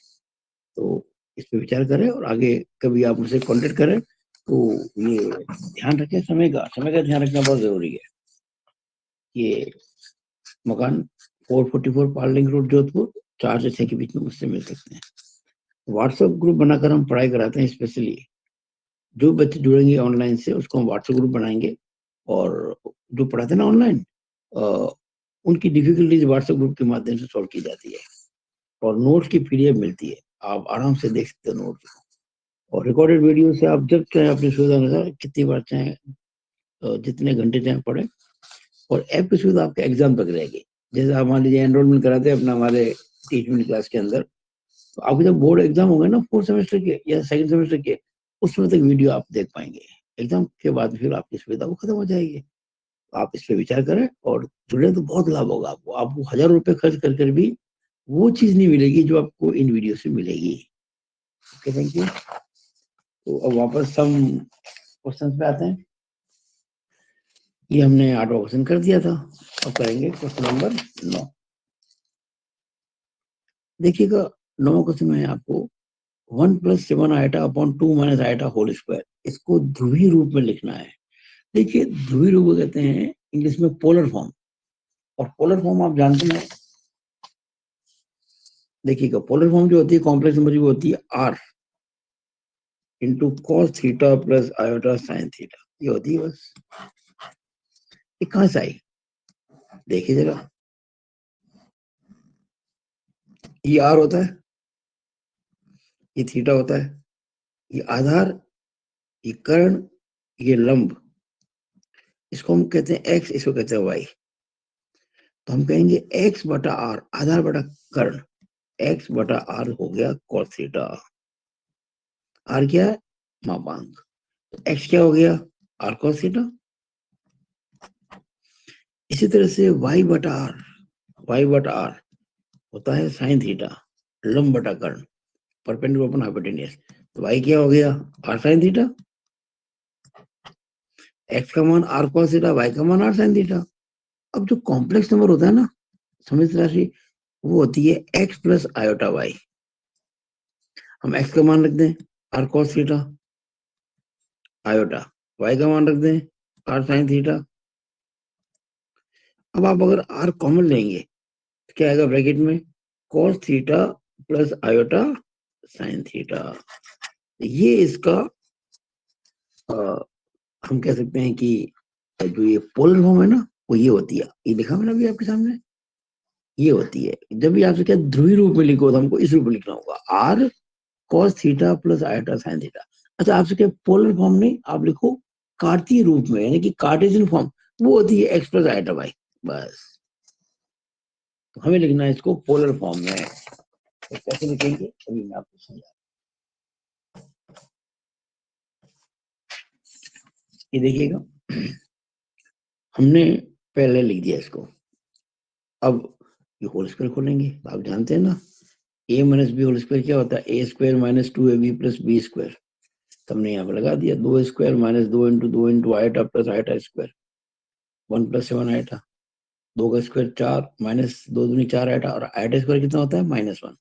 तो इस पे विचार करें, और आगे कभी आप मुझसे कांटेक्ट करें तो ये ध्यान रखें, समय का ध्यान रखना बहुत जरूरी है। ये मकान 444 पार्लिंग रोड जोधपुर, 4 से 6 के बीच में मुझसे मिल सकते हैं। व्हाट्सएप ग्रुप बनाकर हम पढ़ाई कराते हैं। स्पेशली जो बच्चे जुड़ेंगे ऑनलाइन से, उसको हम व्हाट्सएप ग्रुप बनाएंगे, और जो पढ़ाते हैं ना ऑनलाइन, उनकी डिफिकल्टीज व्हाट्सएप ग्रुप के माध्यम से सॉल्व की जाती है, और नोट्स की PDF मिलती है, आप आराम से देख सकते हैं नोट्स। और रिकॉर्डेड वीडियो से आप जब चाहे अपनी सुविधा अनुसार कितनी बार चाहे, जितने घंटे चाहे पढ़े। और ऐप की सुविधा आपके एग्जाम तक रहेगी। जैसे आप मान लीजिए एनरोलमेंट कराते हैं अपना हमारे टीचमेंट क्लास के अंदर, तो आपके जब बोर्ड एग्जाम होंगे ना 4th सेमेस्टर के या 2nd सेमेस्टर के, उसमें तक वीडियो आप देख पाएंगे। एग्जाम के बाद फिर आपकी सुविधा वो खत्म हो जाएगी। आप इस पे विचार करें और जुड़े तो बहुत लाभ होगा आपको। आपको 1000 रुपए खर्च कर भी वो चीज नहीं मिलेगी जो आपको इन वीडियो से मिलेगी। Okay, thank you. तो अब वापस हम क्वेश्चन पे आते हैं। ये हमने 8वां क्वेश्चन कर दिया था। अब करेंगे क्वेश्चन नंबर 9। देखिएगा 9वां क्वेश्चन में आपको 1 + 7 iota upon 2 - iota whole square, इसको ध्रुवीय रूप में लिखना है। देखिए ध्रुवीय रूप कहते हैं इंग्लिश में पोलर फॉर्म, और पोलर फॉर्म आप जानते हैं। देखिएगा पोलर फॉर्म जो होती है कॉम्प्लेक्स नंबर वो होती है r into cos theta plus iota sine theta, ये होती है बस। ये कहां से आई देखिए जरा। ये r होता है, ये थीटा होता है, ये आधार, ये कर्ण, ये लंब, इसको हम कहते हैं x, इसको कहते हैं y। तो हम कहेंगे x बटा r, आधार बटा कर्ण, x बटा r हो गया cos थीटा। r क्या है? मापांक। x क्या हो गया? r cos theta. इसी तरह से y बटा r होता है साइन थीटा, लंब बटा कर्ण, परपेंडिकुलर अपॉन हाइपोटेन्यूज। तो y क्या हो गया? r sine theta. x का मान r cos थीटा, y का मान r साइन थीटा। अब जो कॉम्प्लेक्स नंबर होता है ना, समित राशि, वो होती है x प्लस आयोटा y। हम x का मान रख दें r cos theta, iota y का मान रख दें r साइन थीटा। अब आप अगर r कॉमन लेंगे तो क्या आएगा ब्रैकेट में? cos theta plus iota sine theta. ये इसका हम कह सकते हैं कि जो ये पोलर फॉर्म है ना, वो ये होती है। ये लिखा मैंने अभी आपके सामने, ये होती है। जब भी आपसे क्या ध्रुवीय रूप में लिखो तो हमको इस रूप में लिखना होगा, r cos theta plus iota sine theta. अच्छा, आपसे क्या पोलर फॉर्म नहीं, आप लिखो कार्तीय रूप में, यानी कि कार्टेशियन फॉर्म, वो होती है x प्लस आयोटा y। बस, तो हमें लिखना है इसको पोलर फॉर्म में। तो कैसे लिखेंगे अभी मैं आपको समझा। ये देखिएगा हमने पहले लिख दिया इसको। अब ये होल स्क्वायर खोलेंगे, आप जानते हैं ना a minus b whole square क्या होता है? a square minus 2ab plus b square. तो हमने यहाँ पे लगा दिया 2 square minus 2 into iota plus iota square, 1 + 7 iota, 2 का स्क्वायर 4 माइनस 2 दूनी 4 आइटा, और आइटा स्क्वायर कितना होता है? -1।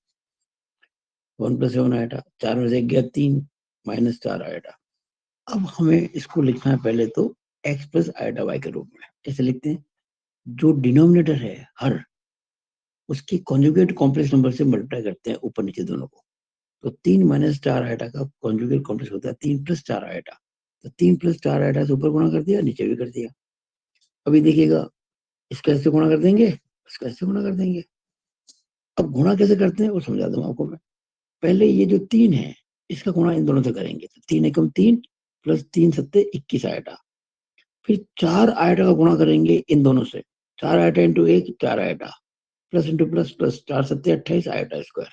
1 + 7 आइटा, 4 में से 1 गया 3, -4 आइटा। अब हमें इसको लिखना है पहले तो x प्लस आइटा y के रूप में। ऐसे लिखते हैं, जो डिनोमिनेटर है हर, उसकी कॉन्जुगेट कॉम्प्लेक्स नंबर से मल्टीप्लाई करते हैं ऊपर नीचे दोनों को। तो 3 - 4 आइटा का कॉन्जुगेट कॉम्प्लेक्स होता है 3 + 4 आइटा। तो 3 + 4 आइटा से ऊपर गुणा कर दिया, नीचे भी कर दिया। अभी देखिएगा इसका ऐसे गुणा कर देंगे, इसका ऐसे गुणा कर देंगे। अब गुणा कैसे करते हैं वो समझा दूंगा आपको मैं। पहले ये जो 3 है, इसका गुणा इन दोनों से करेंगे। तो 3 एकम 3 प्लस 3 सत्ते 21 आइटा। फिर 4 आइटा का गुणा करेंगे इन दोनों से, 4 iota into 1 4 iota, plus into plus plus, 4 सत्ते 28 आइटा स्क्वायर।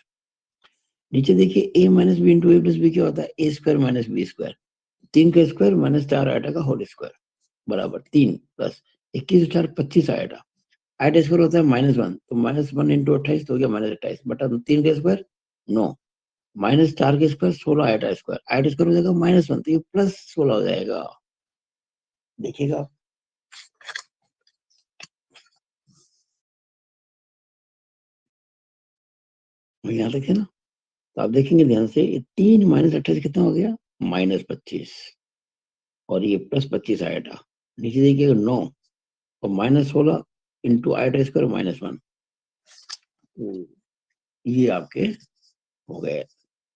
नीचे देखिए a minus b into a plus b क्या होता है? a square minus b square. 3 का स्क्वायर माइनस 4 आइटा का होल स्क्वायर बराबर 3 प्लस 21 4 25 आइटा। आइटा स्क्वायर होता है -1, तो -1 इंटू 28 तो हो गया -28 बटा 3 का स्क्वायर 9, -4 के square 16 iota square. Iota square हो जाएगा -1, तो ये +16 हो जाएगा। देखिएगा यहाँ तक है ना। तो आप देखेंगे ध्यान से, 3 - 28 कितना हो गया? -25, और ये +25 आएगा। नीचे देखिएगा 9 और -16 इंटू आइटा स्क्वायर -1, तो ये आपके हो गए।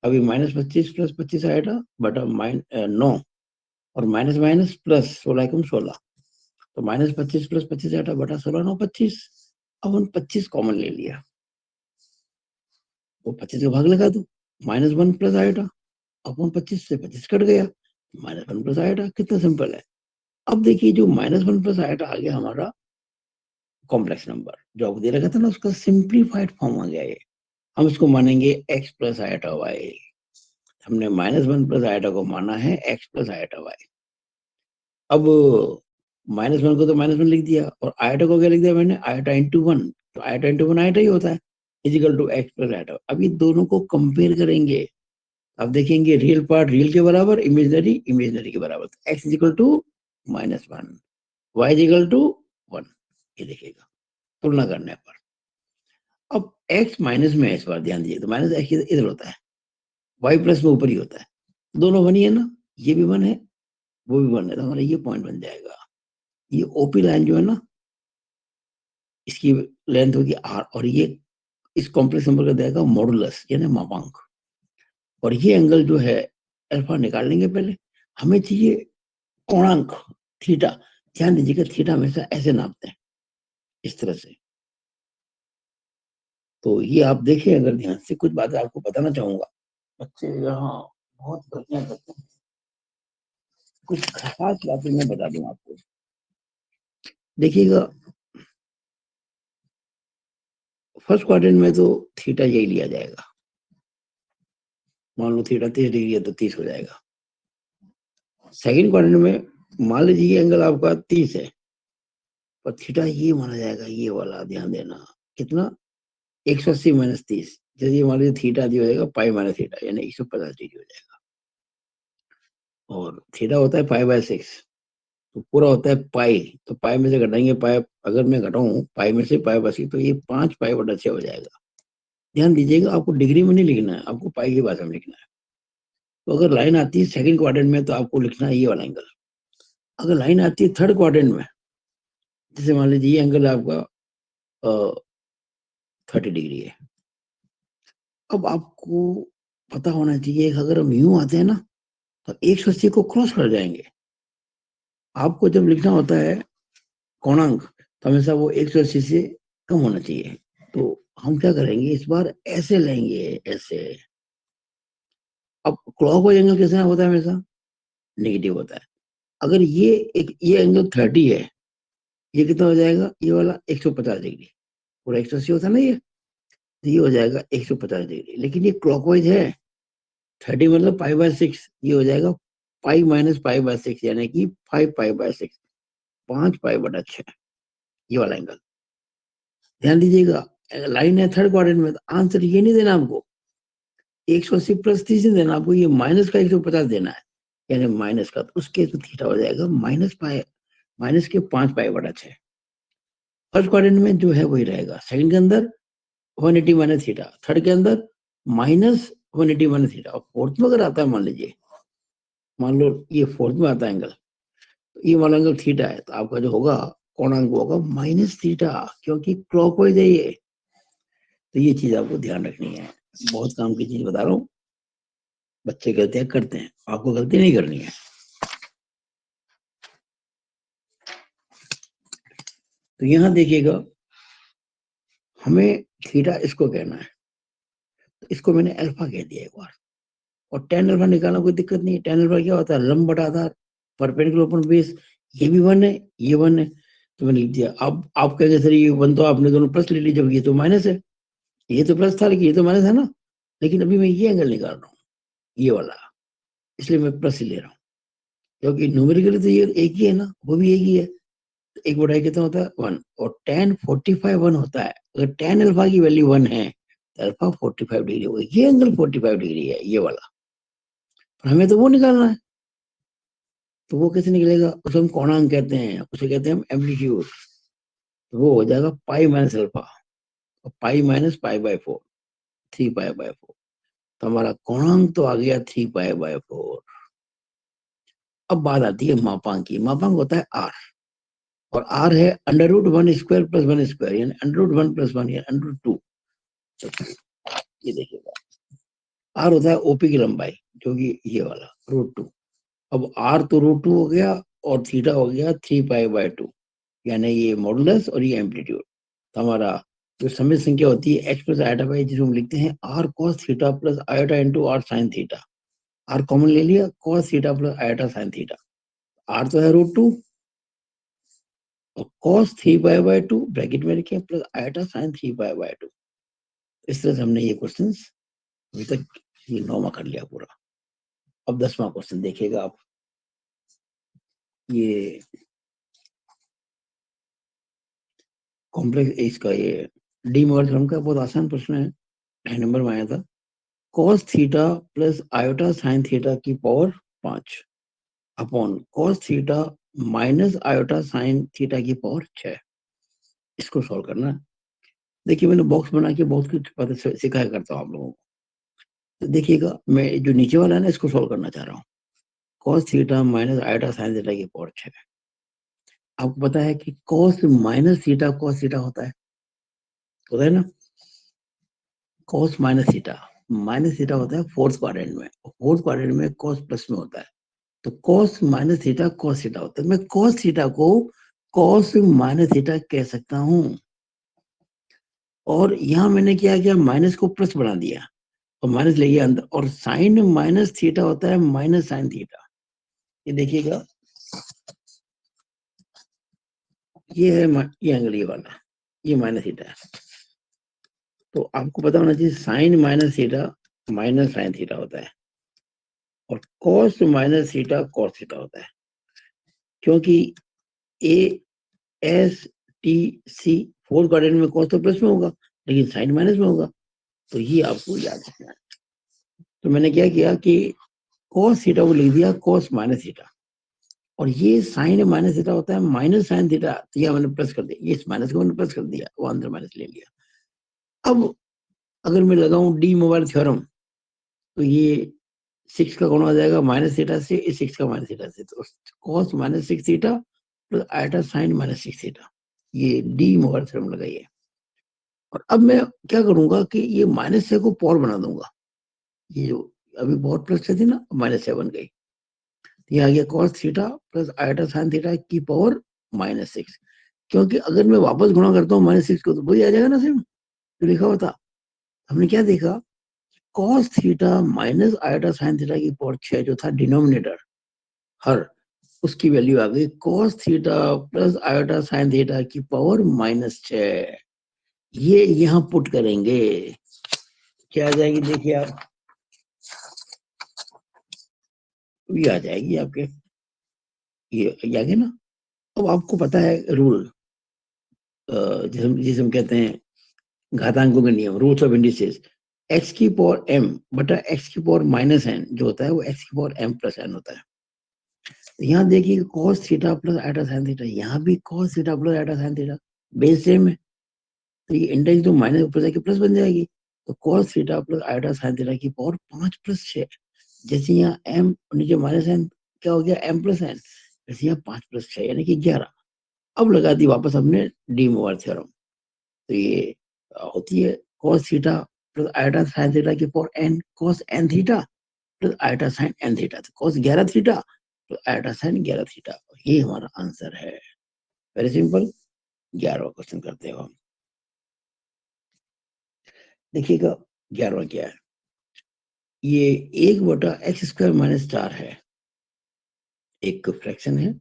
अभी -25 + 25 आएगा बटा 9, और माइनस माइनस प्लस 16 एकम 16, तो -25 + 25 आएगा बटा 16 9 25। अब हम 25 कॉमन ले लिया, वो 25 का भाग लगा दो, -1 प्लस आएगा, अपन 25 से 25 कट गया, -1 प्लस आएगा। कितना सिंपल है। अब देखिए जो -1 प्लस आएगा आ गया हमारा कॉम्प्लेक्स नंबर, जो आपको दे रखा था ना, उसका सिंप्लीफाइड फॉर्म आ गया ये। हम इसको मानेंगे x प्लस आयटा y। हमने -1 प्लस आयटा को माना है x प्लस आयटा y। अब -1 को तो -1 लिख दिया और आयटा को क्या लिख दिया मैंने, आयटा इंटू 1। तो आयटा इंटू 1 आयटा ही होता है, is equal to x plus iota. अब ये दोनों को कंपेयर करेंगे। अब देखेंगे रियल पार्ट रियल के बराबर, इमेजनरी इमेजनरी के बराबर। x is equal to -1, y is equal to 1। ये देखिएगा तुलना करने पर। अब x माइनस में है इस बार, ध्यान दीजिए, तो माइनस x इधर होता है, y प्लस में ऊपर ही होता है। दोनों वन ही है ना, ये भी वन है वो भी वन है, तो हमारा ये पॉइंट बन जाएगा। ये ओपी लाइन जो है ना, इसकी लेंथ होगी r, और ये इस कॉम्प्लेक्स नंबर का देगा मॉडुलस यानी मापांक। और ये एंगल जो है अल्फा निकाल लेंगे पहले। हमें चाहिए कोणांक थीटा। ध्यान दीजिएगा थीटा हमेशा ऐसे नापते हैं, इस तरह से। तो ये आप देखें अगर ध्यान से, कुछ बातें आपको बताना चाहूंगा। बच्चे यहाँ बहुत गलतियां करते हैं, कुछ खास बातें मैं बता दूं आपको। देखिएगा फर्स्ट क्वाड्रेंट में तो थीटा यही लिया जाएगा। मान लो थीटा 30 डिग्री है तो 30 हो जाएगा। सेकंड क्वाड्रेंट में मान लीजिए ये एंगल आपका 30 है, पर थीटा ये माना जाएगा, ये वाला ध्यान देना। कितना, 180 माइनस 30। जैसे ये मान लीजिए थीटा दी हो जाएगा पाई माइनस थीटा, यानी 150 डिग्री हो जाएगा। और थीटा होता है पाई/6, तो पूरा होता है पाई। तो पाई में से घटाएंगे पाई, अगर मैं घटाऊं पाई में से पाई/6 तो ये 5 पाई/6 हो जाएगा। ध्यान दीजिएगा आपको डिग्री में नहीं लिखना है, आपको पाई की भाषा में लिखना है। तो अगर लाइन आती है सेकंड क्वाड्रेंट में तो आपको लिखना है ये वाला एंगल। अगर लाइन आती है थर्ड क्वाड्रेंट में, जैसे मान लीजिए ये एंगल आपका 30 डिग्री है। अब आपको पता होना चाहिए कि अगर हम यूं आते हैं ना तो 180 को क्रॉस कर जाएंगे। आपको जब लिखना होता है कोणांक तो हमेशा वो 180 से कम होना चाहिए। तो हम क्या करेंगे इस बार, ऐसे लेंगे, ऐसे। अब क्लॉकवाइज एंगल कैसे होता है, हमेशा नेगेटिव होता है। अगर ये एंगल 30 है, ये कितना हो जाएगा, ये वाला 150 डिग्री। पूरा 180 होता है ना ये, तो ये हो जाएगा 150 डिग्री। लेकिन ये क्लॉकवाइज है, 30 मतलब पाई/6, ये हो जाएगा पाई माइनस पाई/6, यानी कि 5 पाई/6, 5 पाई/6, ये वाला एंगल। ध्यान दीजिएगा लाइन है थर्ड क्वाड्रेंट में, तो आंसर ये नहीं देना आपको 180 प्लस 30 नहीं देना, आपको ये माइनस का 150 देना है, यानी माइनस का। तो उसके तो थीटा हो जाएगा माइनस के 5 पाई/6। फर्स्ट क्वाड्रेंट में जो है वही रहेगा, सेकंड के अंदर 180 माइनस थीटा, थर्ड के अंदर -180 माइनस थीटा। और फोर्थ में अगर आता है, मान लीजिए, मान लो ये फोर्थ में आता है एंगल, तो ये वाला एंगल थीटा है, तो आपका जो होगा कोणांक होगा माइनस थीटा, क्योंकि क्लॉकवाइज है ये। तो ये चीज आपको ध्यान रखनी है, बहुत काम की चीज बता रहा हूँ। बच्चे गलतियां करते हैं, आपको गलती नहीं करनी है। तो यहां देखिएगा हमें थीटा इसको कहना है, तो इसको मैंने अल्फा कह दिया एक बार। और tan अल्फा निकालना कोई दिक्कत नहीं है। tan अल्फा क्या होता है, लंब बटा आधार, परपेंडिकुलर अपॉन बेस। ये भी 1 है, ये 1 है, तो मैंने लिख दिया। अब आप कहेंगे सर ये 1 तो आपने दोनों प्लस ले ली, जब ये तो माइनस है। ये तो प्लस था लेकिन ये तो माइनस है ना। लेकिन अभी मैं ये एंगल निकाल रहा हूँ, ये वाला, इसलिए मैं प्लस ही ले रहा हूँ, क्योंकि न्यूमेरिकली तो ये एक ही है ना, वो भी एक ही है। तो 1/, कितना होता है 1, और tan 45 1 होता है। अगर tan अल्फा की वैल्यू 1 है तो अल्फा 45 डिग्री होगा। ये एंगल 45 डिग्री है, ये वाला। पर हमें तो वो निकालना है, तो वो कैसे निकलेगा, उसे हम कोणांक कहते हैं, उसे कहते हैं हम एम्पलीट्यूड। तो वो हो जाएगा पाई माइनस अल्फा, और पाई-पाई/4, 3 पाई/4। तो हमारा कोणांक तो आ गया 3 पाई/4। अब बात आती है मापांक की। मापांक होता है आर, और आर है √1² + 1², यानी √1 + 1 यानी √2। ये देखिएगा आर होता है ओपी की लंबाई, जो कि ये वाला √2। अब आर तो √2 हो गया, और थीटा हो गया 3 पाई/2, यानी ये मॉडुलस और ये एम्पलीट्यूड। तो हमारा जो समय संख्या होती है x प्लस आयटा बाई, जिसको हम लिखते हैं r cos theta plus iota into r sine theta. R common ले लिया, cos theta plus iota sine theta. R तो है √2, और कॉस 3 पाई/2 ब्रैकेट में लिखे, प्लस आयटा साइन 3 पाई/2। इस तरह से हमने ये क्वेश्चन अभी तक ये 9वां कर लिया पूरा। अब 10वां क्वेश्चन देखिएगा आप। ये कॉम्प्लेक्स इसका ये डी मोल थ्योरम का बहुत आसान प्रश्न है, 6 नंबर में आया था। cos theta plus iota sine theta की power 5 upon cos theta minus iota sine theta की पावर 6, इसको सॉल्व करना है। देखिए मैंने बॉक्स बना के बहुत कुछ पता सिखाया करता हूँ आप लोगों को। तो देखिएगा मैं जो नीचे वाला है ना इसको सॉल्व करना चाह रहा हूँ। cos theta minus iota sine theta की पावर 6। आपको पता है कि cos minus theta cos theta होता है ना। cos माइनस थीटा होता है फोर्थ क्वाड्रेंट में, फोर्थ क्वाड्रेंट में cos प्लस में होता है। तो cos minus theta cos theta होता है। मैं cos थीटा को cos माइनस थीटा कह सकता हूं। और यहां मैंने क्या किया, माइनस को प्लस बना दिया और माइनस ले गया अंदर। और साइन माइनस थीटा होता है माइनस साइन थीटा। ये देखिएगा, ये है ये एंगल ये वाला, ये माइनस थीटा है। तो आपको पता होना चाहिए sine minus theta minus sine theta होता है और cos minus theta cos theta होता है। क्योंकि A S T C fourth quadrant में cos तो प्लस में होगा लेकिन साइन माइनस में होगा। तो ये आपको याद रखना है। तो मैंने क्या किया कि cos थीटा को लिख दिया cos माइनस थीटा, और ये साइन माइनस थीटा होता है माइनस साइन थीटा। तो यह मैंने प्लस कर दिया, ये इस माइनस को मैंने प्लस कर दिया, वो अंदर माइनस ले लिया। अब अगर मैं लगाऊं डी मोबाइल थ्योरम तो ये 6 का कौन आ जाएगा माइनस थीटा से, इस 6 का माइनस थीटा से। तो cos minus 6 theta plus iota sign minus 6 theta, ये डी मोबाइल थ्योरम लगाइए। और अब मैं क्या करूंगा कि ये माइनस 6 को पावर बना दूंगा। ये जो अभी पावर प्लस थी ना, माइनस 7 गई। ये आ गया cos theta plus iota sine theta की पावर -6। क्योंकि अगर मैं वापस गुणा करता हूँ -6 को तो वही आ जाएगा ना सेम जो लिखा हुआ था। हमने क्या देखा, cos theta minus iota sine theta की पावर 6 जो था डिनोमिनेटर हर, उसकी वैल्यू आ गई cos theta plus iota sine theta की पावर -6। ये यहाँ पुट करेंगे, क्या आ जाएगी देखिए आप, ये आ जाएगी आपके, ये आ गया ना। अब आपको पता है रूल, जिसे हम कहते हैं घातांकों के नियम, रूल्स ऑफ इंडिसेस। एक्स की पावर एम बटा एक्स की पावर -n जो होता है वो एक्स की पावर m प्लस n होता है। तो यहाँ देखिए cos theta plus iota sine theta, यहाँ भी cos theta plus iota sine theta, base same है। तो ये इंडेक्स तो माइनस ऊपर जाके प्लस बन जाएगी। तो cos theta plus iota sine theta की पावर 5 प्लस 6। जैसे यहाँ m नीचे -n क्या हो गया m प्लस n, जैसे यहाँ 5 प्लस 6 यानी कि 11। अब लगा दी वापस हमने डी मोवर थ्योरम। तो ये होती है cos theta plus iota sine theta की power n cos n theta plus iota sine n theta. तो cos 11 theta plus iota sine 11 theta, ये हमारा आंसर है। Very simple. 11वां क्वेश्चन करते हैं हम। देखिएगा 11वां क्या है, ये 1/x² - 4 है, एक फ्रैक्शन है।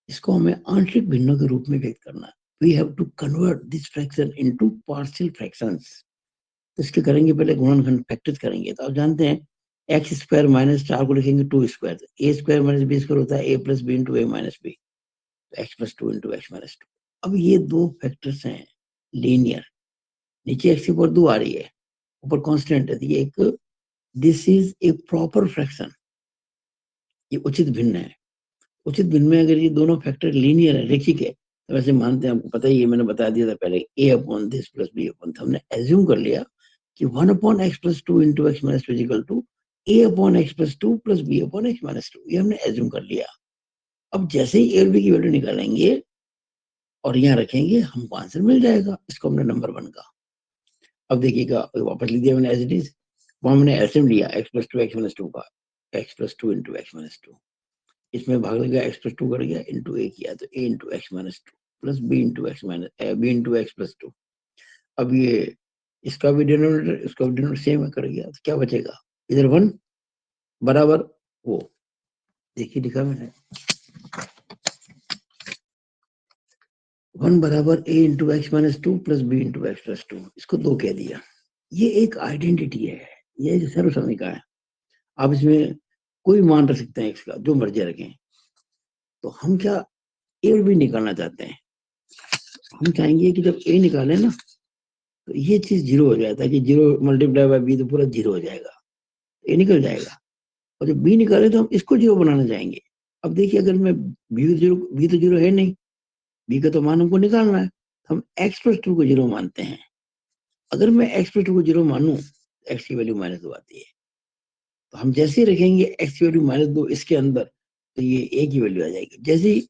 इसको हमें आंशिक भिन्नों के रूप में व्यक्त करना है। We have to convert this fraction into partial fractions. तो इसके करेंगे पहले गुणनखंड, फैक्टर करेंगे। तो आप जानते हैं x² - 4 को लिखेंगे 2²। a² - b² होता है a plus b into a minus b, तो x plus 2 into x minus 2। अब ये दो फैक्टर्स हैं लीनियर, नीचे x की पावर 2 आ रही है, ऊपर कांस्टेंट है। तो ये एक, this is a proper fraction, ये उचित भिन्न है। उचित भिन्न में अगर ये दोनों फैक्टर लीनियर है, रेखिक है, तो वैसे मानते हैं, आपको पता ही है, मैंने बता दिया था पहले, a upon this plus b upon, हमने एज्यूम कर लिया कि 1/x+2 into x minus 2 equal to a/x+2 plus b/x-2, ये हमने एज्यूम कर लिया। अब जैसे ही a और b की वैल्यू निकालेंगे और यहाँ रखेंगे, हमको आंसर मिल जाएगा। इसको हमने नंबर 1 का। अब देखिएगा वापस लिख दिया मैंने एज इट इज। वहां मैंने एल्सियम लिया x+2 x-2 का, x+2 इंटू x-2, इसमें भाग लगा x+2 कर गया, इंटू a किया तो a into x-2 plus b into x+2। अब ये इसका भी डिनोमिनेटर इसका भी डिनोमिनेटर सेम कर गया, तो क्या बचेगा, इधर 1 बराबर वो, देखिए लिखा मैंने 1 बराबर a into x minus two plus b into x plus two, इसको 2 कह दिया। ये एक आइडेंटिटी है, ये एक सर्व समीकरण है। आप इसमें कोई मान रख सकते हैं एक्स का, जो मर्जी रखें। तो हम क्या ए और बी निकालना चाहते हैं। हम चाहेंगे कि जब ए निकालें ना, तो ये चीज जीरो हो जाता है कि जीरो मल्टीप्लाई बाय बी तो पूरा जीरो हो जाएगा, ए निकल जाएगा। और जब बी निकाले तो हम इसको जीरो बनाना चाहेंगे। अब देखिए, अगर मैं बी तो जीरो है नहीं, बी का तो मान हमको निकालना है। हम एक्स प्लस टू को जीरो मानते हैं। अगर मैं एक्स प्लस टू को जीरो मानूं, एक्स की वैल्यू माइनस 2 आती है। तो हम जैसे ही रखेंगे एक्स की वैल्यू माइनस 2 इसके अंदर, तो ये ए की वैल्यू आ जाएगी। जैसे ही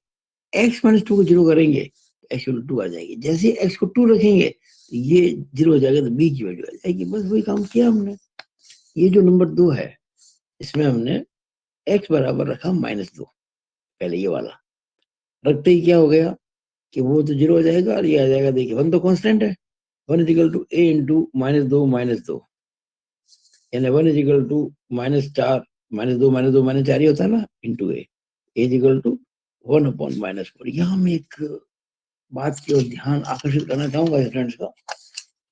एक्स माइनस टू को जीरो करेंगे, एक्स वैल्यू 2 आ जाएगी। जैसे ही एक्स को 2 रखेंगे, तो ये जीरो हो जाएगा, तो बी की वैल्यू आ जाएगी। बस वही काम किया हमने। ये जो नंबर 2 है, इसमें हमने एक्स बराबर रखा -2, पहले ये वाला रखते ही क्या हो गया कि वो तो जीरो हो जाएगा और ये आ जाएगा। देखिए, वन तो कांस्टेंट है, one is equal to a into -2 यानी वन इज इक्वल टू -4, -2 ही होता है ना, into a is equal to 1/-4। यहाँ मैं एक बात की ओर ध्यान आकर्षित करना चाहूंगा स्टूडेंट्स का।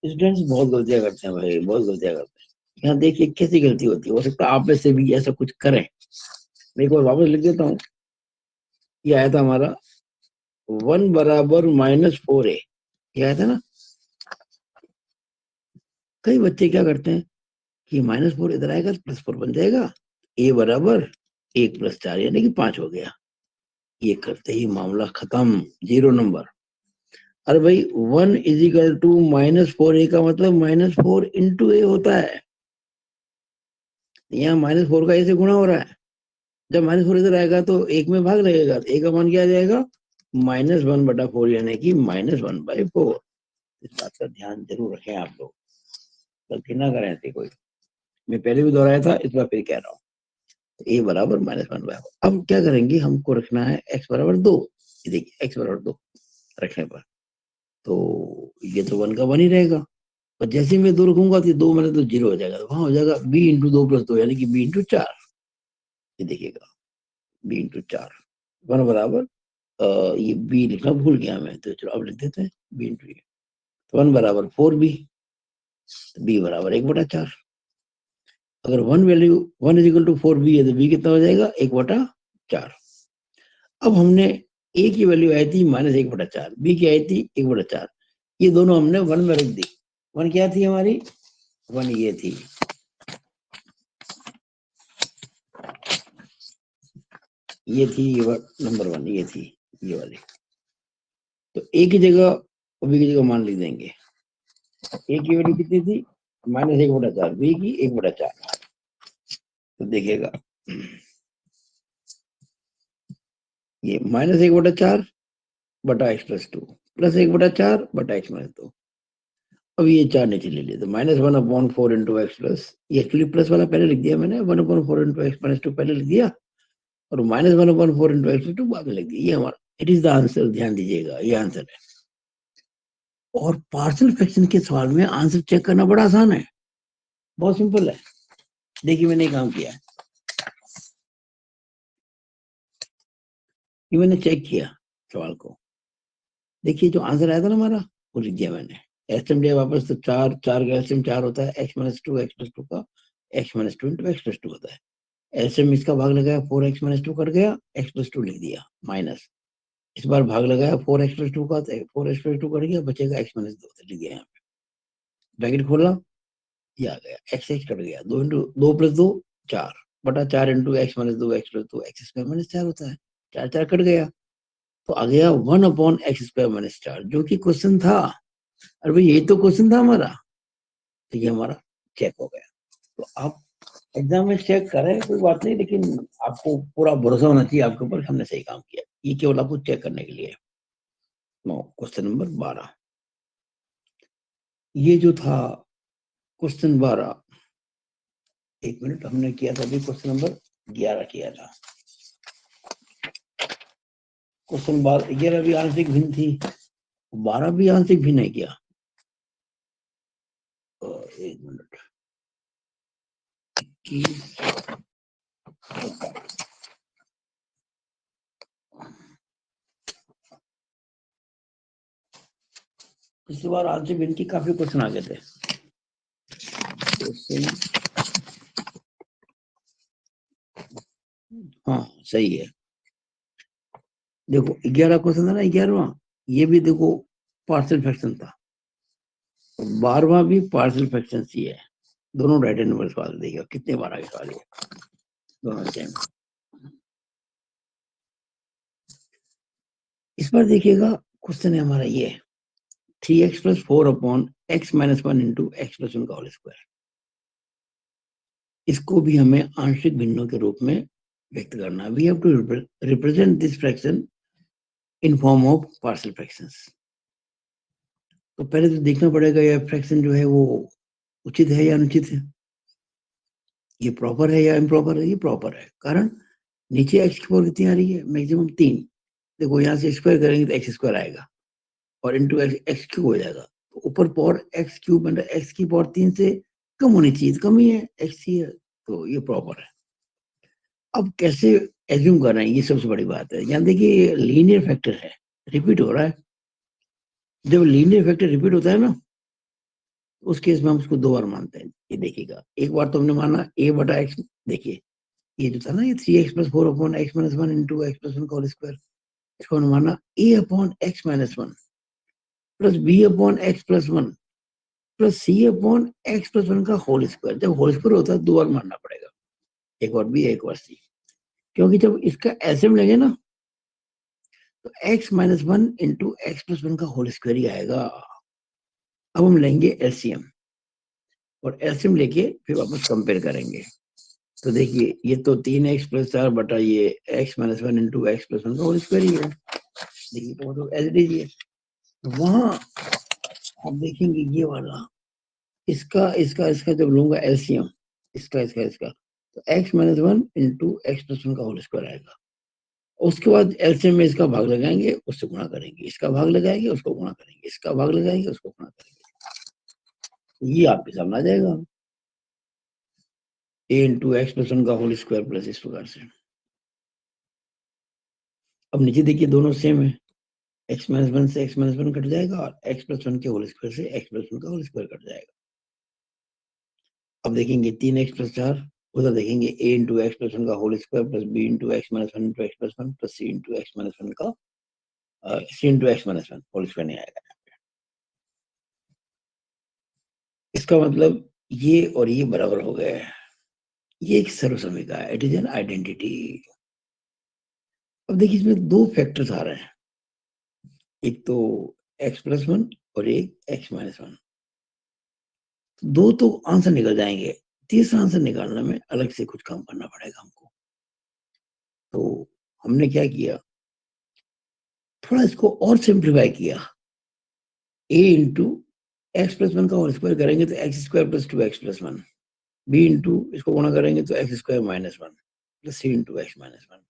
स्टूडेंट्स बहुत गलतियां करते हैं भाई, बहुत गलतियां करते हैं। यहाँ देखिए कैसी गलती होती है, हो सकता है आप में से भी ऐसा कुछ करें। मैं एक बार वापस लिख देता हूँ। ये आया था हमारा 1 बराबर -4a, ये आया था ना। कई बच्चे क्या करते हैं कि -4 इधर आएगा तो +4 बन जाएगा, ए बराबर 1+4 यानी कि 5 हो गया। ये करते ही मामला खत्म, 0 नंबर। अरे भाई, 1 इज इक्वल टू -4a का मतलब -4 इंटू ए होता है। यहाँ -4 का ए से गुणा हो रहा है। जब -4 इधर आएगा तो एक में भाग लगेगा, तो ए का मान क्या आ जाएगा, -1/4 यानी कि -1/4। इस बात का ध्यान जरूर रखें आप लोग, गलती ना करें ऐसी कोई। मैं पहले भी दोहराया था, इस बार फिर कह रहा हूँ। ए बराबर -1/4। अब क्या करेंगे, हमको रखना है एक्स बराबर 2। ये देखिए, एक्स बराबर 2 रखने पर तो ये तो 1 का 1 ही रहेगा। और जैसे ही मैं 2 रखूंगा तो 2 मैंने तो 0 हो जाएगा, तो वहां हो जाएगा b इंटू 2+2 यानी कि b इंटू 4। ये देखिएगा, b इंटू 4 1 बराबर ये b लिखना भूल गया मैं, तो चलो अब लिख देते हैं b इंटू ये। तो 1 बराबर 4b, तो b बराबर 1/4। अगर 1 इज इक्वल टू 4b है तो b कितना हो जाएगा, 1/4। अब हमने a की वैल्यू आई थी -1/4, b की आई थी 1/4। ये दोनों हमने 1 में रख दी। 1 क्या थी हमारी, 1 ये थी। ये थी ये नंबर 1, ये थी ये वाली। तो ए की जगह और बी की जगह मान लिख देंगे। ए की वैल्यू कितनी थी, -1/4, बी की 1/4। तो देखिएगा, ये -1/4 बटा x प्लस 2 प्लस 1/4 बटा x माइनस 2। अब ये 4 नीचे ले लिए, तो -1/4 इंटू एक्स प्लस, ये एक्चुअली प्लस वाला पहले लिख दिया मैंने, 1/4 इंटू एक्स माइनस 2 पहले लिख दिया, और -1/4 इंटू एक्स प्लस 2 बाद में लिख दिया। ये हमारा इट इज द आंसर, ध्यान दीजिएगा, ये आंसर है। और पार्शियल फ्रैक्शन के सवाल में आंसर चेक करना बड़ा आसान है, बहुत सिंपल है। देखिए मैंने ये काम किया, ये मैंने चेक किया सवाल को। देखिए जो आंसर आया था ना हमारा, वो लिख दिया मैंने। एचएम दिया वापस, तो 4 4 का एचएम 4 होता है, x-2 x प्लस 2 का x-2 इंटू एक्स प्लस 2 होता है। एचएम इसका भाग लगाया, 4x-2 कट गया, x प्लस 2 लिख दिया माइनस। इस बार भाग लगाया 4x+2 का, 4x+2 कट गया, बचेगा x-2 लिख दिया यहाँ पे। ब्रैकेट खोला, ये आ गया, x x कट गया, 2 इंटू 2+2 4 बटा 4 into x-2 x plus 2 x² - 4 होता है। 4 4 कट गया, तो आ गया 1/x² - 4, जो कि क्वेश्चन था। अरे भाई यही तो क्वेश्चन था हमारा, तो ये हमारा चेक हो गया। तो आप एग्जाम में चेक करें, कोई बात नहीं, लेकिन आपको पूरा भरोसा होना चाहिए आपके ऊपर, हमने सही काम किया। ये केवल आपको चेक करने के लिए। क्वेश्चन नंबर 12, ये जो था क्वेश्चन 12, एक मिनट, हमने किया था अभी क्वेश्चन नंबर 11 किया था। क्वेश्चन 11 भी आंशिक भिन्न थी, 12 भी आंशिक भिन्न है क्या, एक मिनट की इसके बाद आज से इनकी काफी क्वेश्चन आ गए थे। हाँ सही है। देखो 11 क्वेश्चन था ना, 11वां, ये भी देखो पार्शियल फ्रैक्शन था, 12वां भी पार्शियल फ्रैक्शन ही है। दोनों राइट हैंड नंबर सवाल देखिए कितने बार आगे सवाल है, दोनों सेम। इस बार देखिएगा क्वेश्चन है हमारा ये 3x + 4 upon x - 1 into x plus 1 का होल स्क्वायर। इसको भी हमें आंशिक भिन्नों के रूप में व्यक्त करना। We have to represent this fraction in form of partial fractions. तो पहले तो देखना पड़ेगा ये फ्रैक्शन जो है वो उचित है या अनुचित है, ये प्रॉपर है या इम्प्रॉपर है। ये प्रॉपर है, कारण नीचे x की पावर कितनी आ रही है, मैक्सिमम 3। देखो यहाँ से स्क्वायर करेंगे तो एक्स स्क्वायर आएगा और इंटू एक्स क्यूब हो जाएगा। तो ऊपर पावर एक्स क्यूब मतलब एक्स की पावर 3 से कम होनी चाहिए, कम ही है, एक्स ही है, तो ये प्रॉपर है। अब कैसे एज्यूम कर रहे हैं, ये सबसे बड़ी बात है। यहाँ देखिए लीनियर फैक्टर है, रिपीट हो रहा है। जब लीनियर फैक्टर रिपीट होता है ना, उस केस में हम उसको 2 बार मानते हैं। ये देखिएगा, एक बार तो हमने माना a बटा एक्स, देखिए ये जो था ना, ये 3x + 4 upon x - 1 into x plus 1 का होल स्क्वायर, इसको हमने माना a upon x - 1 plus b upon x plus 1 plus c upon x plus 1 का होल स्क्वायर। जब होल स्क्वायर होता है 2 बार मानना पड़ेगा, एक बार b एक बार c, क्योंकि जब इसका एलसीएम लेंगे ना तो x - 1 इंटू एक्स प्लस 1 का होल स्क्वायर ही आएगा। अब हम लेंगे एलसीएम और एलसीएम लेके फिर वापस कंपेयर करेंगे। तो देखिए ये तो 3x + 4 बटा ये x - 1 इंटू एक्स प्लस 1 का होल स्क्वायर ही है। देखिए तो एज इट इज, वहां आप देखेंगे ये वाला, इसका इसका इसका जब लूंगा एलसीएम, इसका तो x - 1 इंटू एक्स प्लस 1 का होल स्क्वायर आएगा। उसके बाद एलसीएम में इसका भाग लगाएंगे, उससे गुणा करेंगे, इसका भाग लगाएंगे, उसको गुणा करेंगे, इसका भाग लगाएंगे, उसको गुणा करेंगे। ये आपके सामने आ जाएगा a इंटू एक्स प्लस 1 का होल स्क्वायर प्लस इस प्रकार से। अब नीचे देखिए दोनों सेम है, x - 1 से x - 1 कट जाएगा और x प्लस 1 के होल स्क्वायर से x प्लस 1 का होल स्क्वायर कट जाएगा। अब देखेंगे 3x + 4, उधर देखेंगे a इंटू एक्स प्लस 1 का whole square plus b into x - 1 into x plus 1 plus c into x - 1 का c into x - 1 whole square नहीं आएगा। इसका मतलब ये और ये बराबर हो गए। ये एक सर्वसमिका है, इट इज एन आइडेंटिटी। अब देखिए इसमें 2 फैक्टर्स आ रहे हैं, एक तो x प्लस 1 और एक x - 1। दो तो आंसर निकल जाएंगे, तीसरा आंसर निकालने में अलग से कुछ काम करना पड़ेगा हमको। तो हमने क्या किया, थोड़ा इसको और सिंप्लीफाई किया। a इंटू एक्स प्लस 1 का होल स्क्वायर करेंगे तो x square plus 2x plus 1, b into इसको गुणा करेंगे तो x square minus 1 plus c into x minus 1,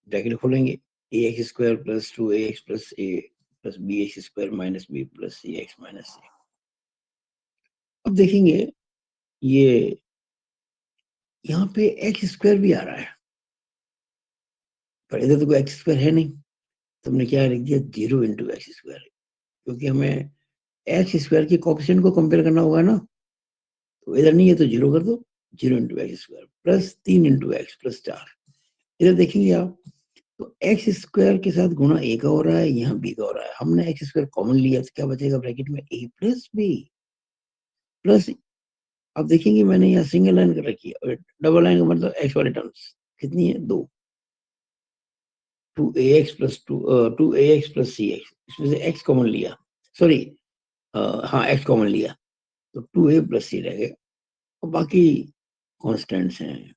bracket खोलेंगे, ax square plus 2ax plus a plus bx square minus b plus cx minus c। अब देखेंगे ये यहाँ पे एक्स स्क्वायर भी आ रहा है, पर इधर तो कोई एक्स स्क्वायर है नहीं, तो हमने क्या लिख दिया 0 इंटू एक्स स्क्वायर, क्योंकि हमें एक्स स्क्वायर के कोएफिशिएंट को कंपेयर करना होगा ना। तो इधर नहीं है तो 0 कर दो, 0 into x square plus 3 into x plus 4। इधर देखेंगे आप तो एक्स स्क्वायर के साथ गुणा ए का हो रहा है, यहाँ बी का हो रहा है। हमने एक्स स्क्वायर कॉमन लिया तो क्या बचेगा ब्रैकेट में ए प्लस बी प्लस। अब देखेंगे मैंने यहाँ सिंगल लाइन कर रखी है और डबल लाइन का मतलब एक्स वाले टर्म्स कितनी है, 2, 2ax plus 2ax plus cx, इसमें से x कॉमन लिया, सॉरी हाँ x कॉमन लिया तो 2a प्लस c रह गए और बाकी कॉन्स्टेंट्स हैं।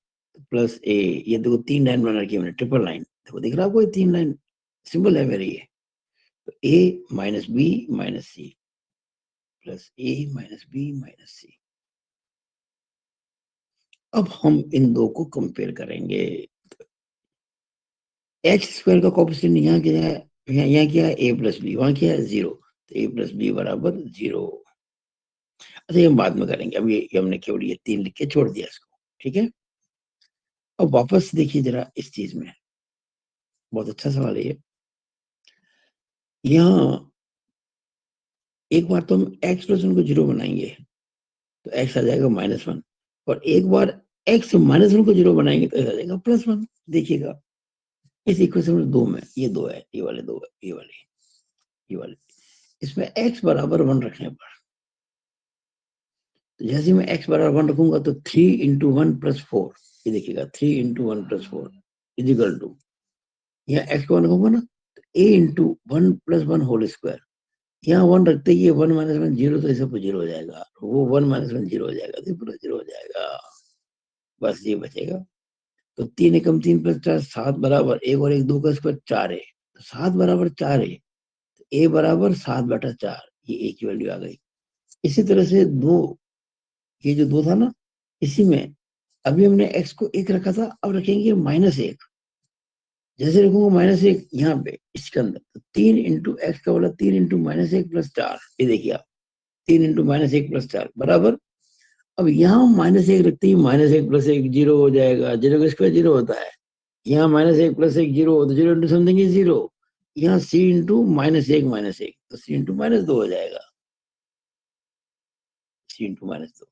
प्लस a, ये देखो 3 लाइन बना रखी है मैंने, ट्रिपल लाइन, देखो दिख रहा है आपको, 3 लाइन सिंबल है मेरे ये। तो a minus b minus c plus a minus b minus c. अब हम इन दो को कंपेयर करेंगे। एक्स स्क्वायर का कोएफिशिएंट यहाँ क्या है, यहाँ क्या है a प्लस बी, वहां क्या है 0, तो a प्लस बी बराबर 0। अच्छा ये हम बाद में करेंगे, अब ये हमने केवल ये 3 लिख के छोड़ दिया इसको, ठीक है। अब वापस देखिए जरा इस चीज में, बहुत अच्छा सवाल है ये। यहाँ एक बार तो हम x प्लस 1 को 0 बनाएंगे तो x आ जाएगा -1, और एक बार x -1 को 0 बनाएंगे तो x आ जाएगा +1। देखिएगा इस इक्वेशन में दो में ये दो है, ये वाले दो है, ये वाले, इसमें x बराबर 1 रखने पर, तो जैसे मैं x बराबर 1 रखूंगा तो 3 इंटू 1 प्लस 4, ये देखिएगा 3 into 1 plus 4 is equal to, यहाँ x को 1 रखूंगा ना तो a into 1 plus 1 whole square, यहाँ 1 रखते ही ये 1 माइनस 1 0, तो इसे 0 हो जाएगा, वो 1 माइनस 1 0 हो जाएगा, तो पूरा 0 हो जाएगा, बस ये बचेगा। तो 3 एकम 3 प्लस 4 7 बराबर 1 और 1 2 का स्क्वायर 4 है, तो 7 बराबर 4 है, तो a बराबर 7/4, ये a की वैल्यू आ गई। इसी तरह से दो, ये जो दो था ना, इसी में अभी हमने x को 1 रखा था, अब रखेंगे -1, जैसे रखूंगा -1 यहाँ पे इसके अंदर, तो 3 इंटू एक्स का बोला 3 इंटू -1 प्लस 4, ये देखिए आप 3 इंटू -1 प्लस 4 बराबर, अब यहाँ -1 रखते ही -1 प्लस 1 0 हो जाएगा, 0 का स्क्वायर 0 होता है, यहाँ -1 प्लस 1 0 होता है, 0 इंटू समथिंग इज 0, यहाँ c इंटू -1 तो c इंटू -2 हो जाएगा, c इंटू -2,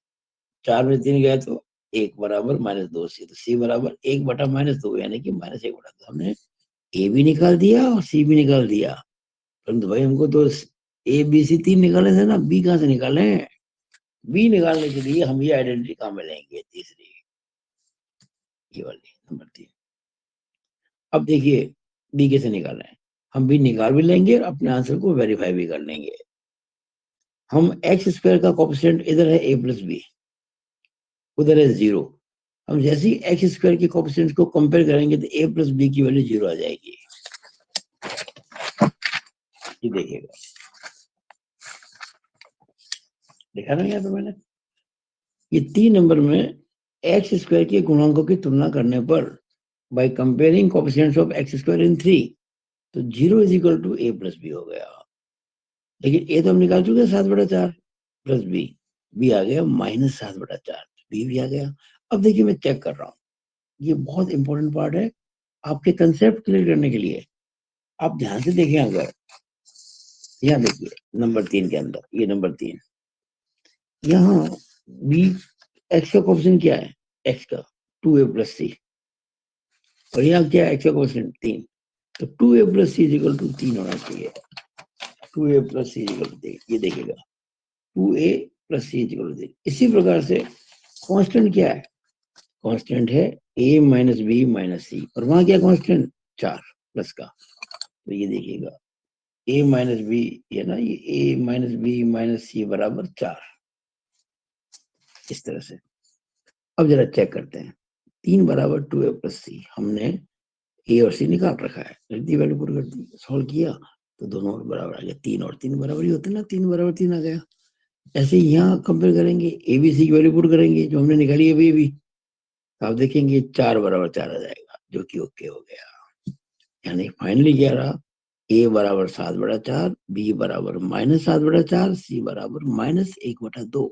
4 में 3 गया तो 1 बराबर -2 c, तो c बराबर 1/-2 यानी कि -1/2। हमने a भी निकाल दिया और c भी निकाल दिया, परंतु भाई हमको तो ए बी सी 3 निकाले थे ना, बी कहाँ से निकाले? बी निकालने के लिए हम ये आइडेंटिटी कहाँ में लेंगे? तीसरी, ये वाली नंबर 3। अब देखिए बी कैसे निकालना है, हम बी निकाल भी लेंगे और अपने आंसर को वेरीफाई भी कर लेंगे। हम एक्स स्क्वायर का कोएफिशिएंट इधर है a प्लस बी, उधर है 0, हम जैसे ही एक्स स्क्वायर के कोएफिशिएंट को कंपेयर करेंगे तो a प्लस बी की वैल्यू 0 आ जाएगी। ये देखिएगा, देखा ना यहाँ पे मैंने, ये 3 नंबर में एक्स स्क्वायर के गुणांकों की तुलना करने पर by comparing coefficients of x square in 3, तो 0 is equal to a plus b हो गया। लेकिन a तो हम निकाल चुके हैं 7/4 प्लस बी आ गया -7/4, बी भी आ गया। अब देखिए मैं चेक कर रहा हूँ, ये बहुत इंपॉर्टेंट पार्ट है आपके कंसेप्ट क्लियर करने के लिए। आप ध्यान से देखें, अगर यहाँ देखिए नंबर 3 के अंदर, ये नंबर 3, यहाँ बी एक्स का कोएफिशिएंट क्या है, एक्स का 2a प्लस सी, और यहाँ क्या है एक्स का कोएफिशिएंट 3, तो 2a plus c is equal to 3 होना चाहिए, 2a plus c is equal to 3, ये देखिएगा 2a plus c is equal to 3। इसी प्रकार से कांस्टेंट क्या है, कांस्टेंट है a माइनस बी माइनस सी, और वहां क्या कांस्टेंट 4 प्लस का, तो ये देखिएगा a माइनस बी, ये ना ये a माइनस बी माइनस सी बराबर 4, इस तरह से। अब जरा चेक करते हैं, 3 बराबर 2a प्लस सी, हमने ए और सी निकाल रखा है, रद्दी वैल्यू पुट कर दी, सॉल्व किया तो दोनों बराबर आ गया, 3 और 3 बराबर ही होते हैं ना, 3 बराबर 3 आ गया। ऐसे ही यहाँ कंपेयर करेंगे, ए बी सी की वैल्यू पुट करेंगे जो हमने निकाली है बी भी, तो आप देखेंगे 4 बराबर 4 आ जाएगा, जो कि ओके हो गया। यानी फाइनली क्या रहा, ए बराबर 7/4, बी बराबर -7/4, सी बराबर -1/2।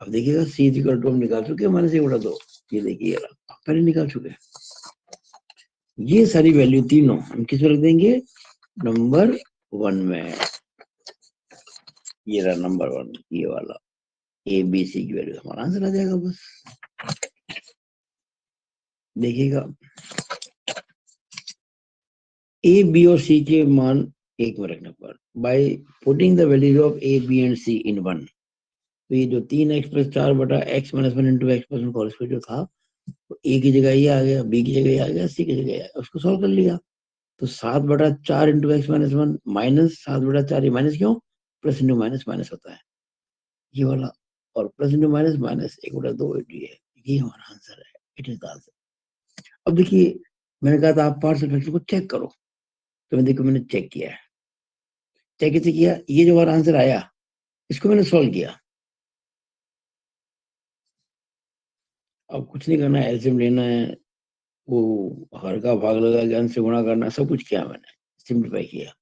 अब देखिएगा सी इक्वल टू हम निकाल चुके हैं -1/2, ये देखिए आप पहले निकाल चुके हैं। ये सारी वैल्यू तीनों हम किस में रख देंगे, नंबर 1 में, ये रहा नंबर 1, ये वाला ए बी सी की वैल्यू हमारा आंसर आ जाएगा बस। देखिएगा ए बी और सी के मान एक में रखने पर, by putting the values of a b and c in 1, तो ये जो 3x plus 4/x minus 1 into x plus 1 whole square जो था, तो ए की जगह ये आ गया, बी की जगह ये आ गया, सी की जगह ये आ गया, उसको सॉल्व कर लिया, तो 7/4 इंटू एक्स माइनस 1 माइनस 7/4, ये माइनस क्यों, प्लस इंटू माइनस माइनस होता है ये वाला, और प्लस इंटू माइनस माइनस 1/2 ये है, ये हमारा आंसर है, इट इज द आंसर। अब देखिए मैंने कहा था आप पार्शियल फ्रैक्शन को चेक करो, तो मैं देखो मैंने चेक किया है, चेक कैसे किया, ये जो हमारा आंसर आया इसको मैंने सॉल्व किया। अब कुछ नहीं करना है, एलसीएम लेना है, वो हर का भाग लगा ज्ञान से गुणा करना, सब कुछ किया मैंने, सिंप्लीफाई किया,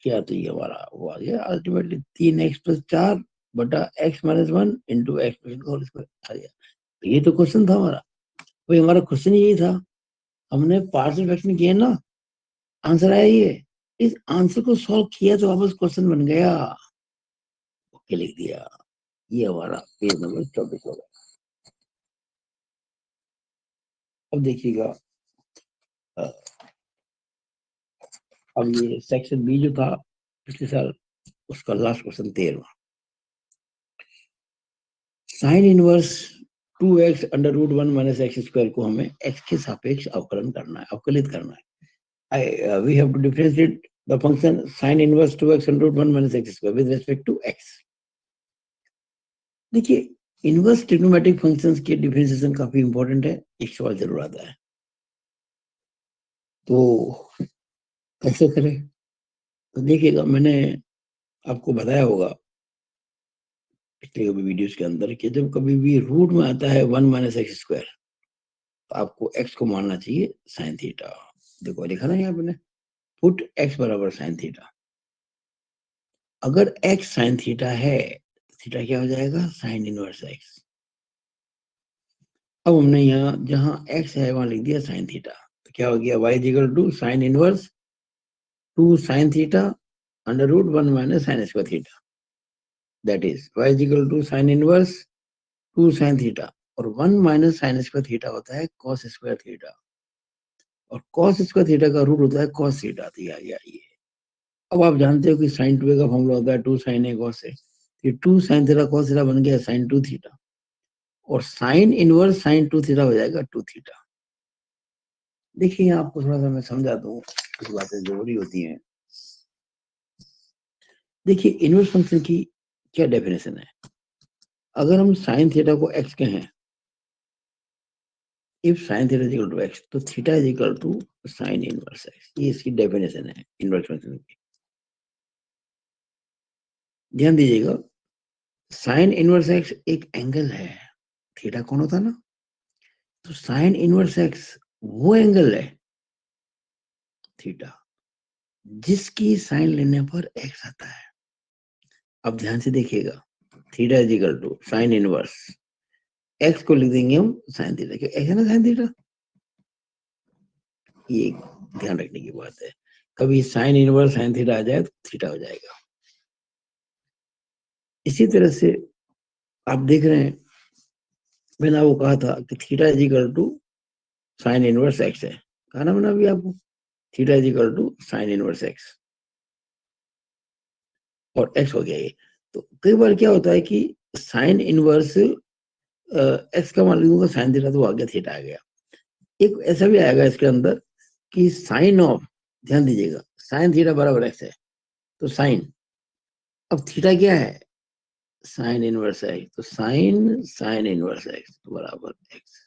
क्या तो ये हमारा वो आ गया ultimately 3x plus 4/x-1 into x plus whole square आ गया। तो ये तो क्वेश्चन था हमारा, भाई हमारा क्वेश्चन यही था, हमने पार्शियल फ्रैक्शन किए ना, आंसर आया ये। इस आंसर को सॉल्व किया तो वापस क्वेश्चन बन गया, ओके लिख दिया। ये हमारा पेज नंबर 24 होगा। अब देखिएगा, अब ये सेक्शन बी जो था पिछले साल, उसका लास्ट क्वेश्चन 13वां। Sine inverse 2x under root 1 minus x square को हमें x के सापेक्ष अवकलन करना है, अवकलित करना है। We have to differentiate the function sine inverse 2x under root 1 minus x square with respect to x। देखिए, इनवर्स ट्रिग्नोमेट्रिक फंक्शंस के डिफरेंशिएशन काफी इंपॉर्टेंट है, एक सवाल जरूर आता है, तो कैसे करें? तो देखिएगा, मैंने आपको बताया होगा पिछले वीडियोस के अंदर कि जब कभी भी रूट में आता है 1 माइनस एक्स स्क्वायर, तो आपको x को मानना चाहिए साइन थीटा। देखो लिखा ना यहाँ पे, पुट x बराबर साइन थीटा। अगर x साइन थीटा है, थीटा क्या हो जाएगा? Sign inverse x। अब हमने यहाँ जहां x है वहां लिख दिया साइन थीटा, तो क्या हो गया? y equal to sine inverse 2 sine theta under root 1 minus sine square theta, that is y equal to sine inverse 2 sine theta, और 1 माइनस साइन स्क्वायर थीटा होता है कॉस स्क्वायर थीटा, और cos square theta का root होता है cos theta. तो ये अब आप जानते हो कि साइन 2a का फॉर्मूला होता है 2 साइन ए कॉस ए, ये 2 साइन थीटा कॉस थीटा बन गया साइन 2 थीटा, और साइन इनवर्स साइन 2 थीटा हो जाएगा 2 थीटा। देखिए आपको थोड़ा सा मैं समझा दूं, कुछ बातें जरूरी होती हैं। देखिए, इनवर्स फंक्शन की क्या डेफिनेशन है? अगर हम साइन थीटा को x कहें, if sine theta is equal to x, तो theta is equal to sine inverse x। ये इसकी डेफिनेशन है इनवर्स फंक्शन की। ध्यान दीजिएगा, साइन इनवर्स x एक एंगल है, थीटा कौन होता ना, तो साइन इनवर्स x वो एंगल है थीटा जिसकी साइन लेने पर x आता है। अब ध्यान से देखिएगा, theta is equal to sine inverse x को लिख देंगे हम साइन थीटा, क्या ऐसा ना साइन थीटा, ये ध्यान रखने की बात है। कभी साइन इनवर्स साइन थीटा आ जाए तो थीटा हो जाएगा। इसी तरह से आप देख रहे हैं, मैंने आपको कहा था कि theta is equal to sine inverse x है, कहा ना मैंने अभी आपको, theta is equal to sine inverse x, और x हो गया ये। तो कई बार क्या होता है कि साइन इनवर्स x का मान लूंगा साइन थीटा, तो आ गया थीटा आ गया। एक ऐसा भी आएगा इसके अंदर कि साइन ऑफ, ध्यान दीजिएगा, साइन थीटा बराबर x है, तो साइन, अब थीटा क्या है? साइन इनवर्स एक्स, तो साइन साइन इनवर्स एक्स बराबर एक्स।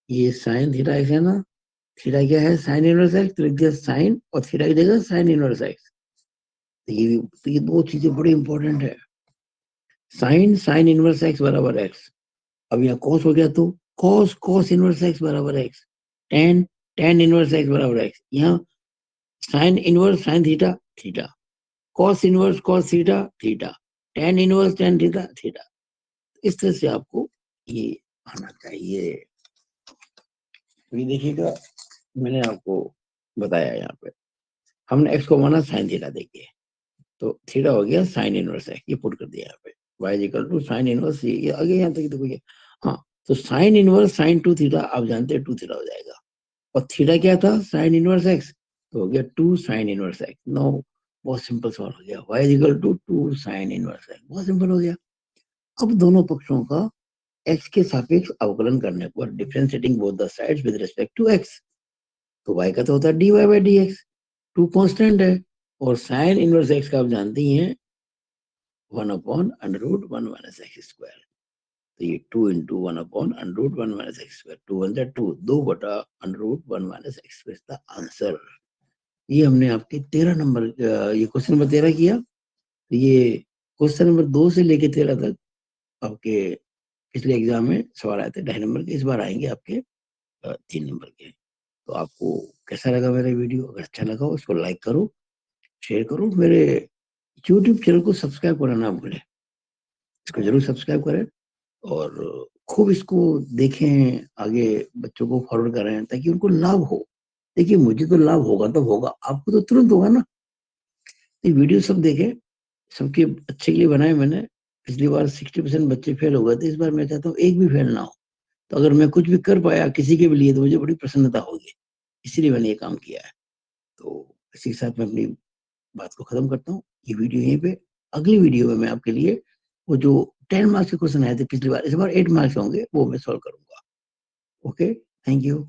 ये साइन थीटा एक्स है ना, थीटा क्या है? साइन इनवर्स एक्स, तो लिख दिया साइन, और थीटा की जगह साइन इनवर्स एक्स। तो ये दो चीजें बड़ी इंपॉर्टेंट है। साइन साइन इनवर्स एक्स बराबर एक्स। अब यहाँ कॉस हो गया, तो कॉस कॉस इनवर्स एक्स बराबर x, ten tan inverse x बराबर एक्स। यहाँ sine inverse sine theta theta, cos inverse cos theta theta, tan inverse tan theta theta. इस तरह से आपको ये आना चाहिए। तो ये देखिएगा, मैंने आपको बताया यहाँ पे, हमने एक्स को माना साइन थीटा, देखिए तो थीटा हो गया साइन इनवर्स एक्स, ये पुट कर दिया यहाँ पे, y equal to sine inverse, ये आगे यहाँ तक देखो ये, हाँ, तो साइन इनवर्स साइन 2 थीटा, आप जानते हैं 2 थीटा हो जाएगा, और थीटा क्या था? साइन इनवर्स एक्स, तो हो गया 2 साइन इनवर्स एक्स। नो, बहुत सिंपल सवाल हो गया, y equal to 2 sine inverse x, बहुत सिंपल हो गया। अब दोनों पक्षों का x के सापेक्ष अवकलन करने पर, differentiating both the sides with respect to x, तो y का तो होता है dy बाई dx, 2 कांस्टेंट है, और साइन इनवर्स x का आप जानते ही हैं 1 upon under root 1 minus x square, तो ये 2 into 1 upon under root 1 minus x square, 2 one जा 2, 2 बटा under root 1 minus x square का आंसर। ये हमने आपके 13 नंबर, ये क्वेश्चन नंबर 13 किया। तो ये क्वेश्चन नंबर 2 से लेके 13 तक आपके पिछले एग्जाम में सवाल आए थे 2.5 नंबर के, इस बार आएंगे आपके 3 नंबर के। तो आपको कैसा लगा मेरा वीडियो? अगर अच्छा लगा हो इसको लाइक करो, शेयर करो, मेरे यूट्यूब चैनल को सब्सक्राइब करना ना भूलें, इसको जरूर सब्सक्राइब करें, और खूब इसको देखें, आगे बच्चों को फॉरवर्ड करें ताकि उनको लाभ हो। देखिए मुझे तो लाभ होगा तो होगा, आपको तो तुरंत होगा ना। ये वीडियो सब देखे, सबके अच्छे के लिए बनाए मैंने। पिछली बार 60% बच्चे फेल हो गए थे, इस बार मैं चाहता हूँ एक भी फेल ना हो। तो अगर मैं कुछ भी कर पाया किसी के भी लिए तो मुझे बड़ी प्रसन्नता होगी, इसीलिए मैंने ये काम किया है। तो इसी के साथ मैं अपनी बात को खत्म करता हूँ, ये वीडियो यहीं पे। अगली वीडियो में मैं आपके लिए वो जो 10 मार्क्स के क्वेश्चन आए थे पिछली बार, इस बार 8 मार्क्स होंगे, वो मैं सॉल्व करूंगा। Okay, thank you.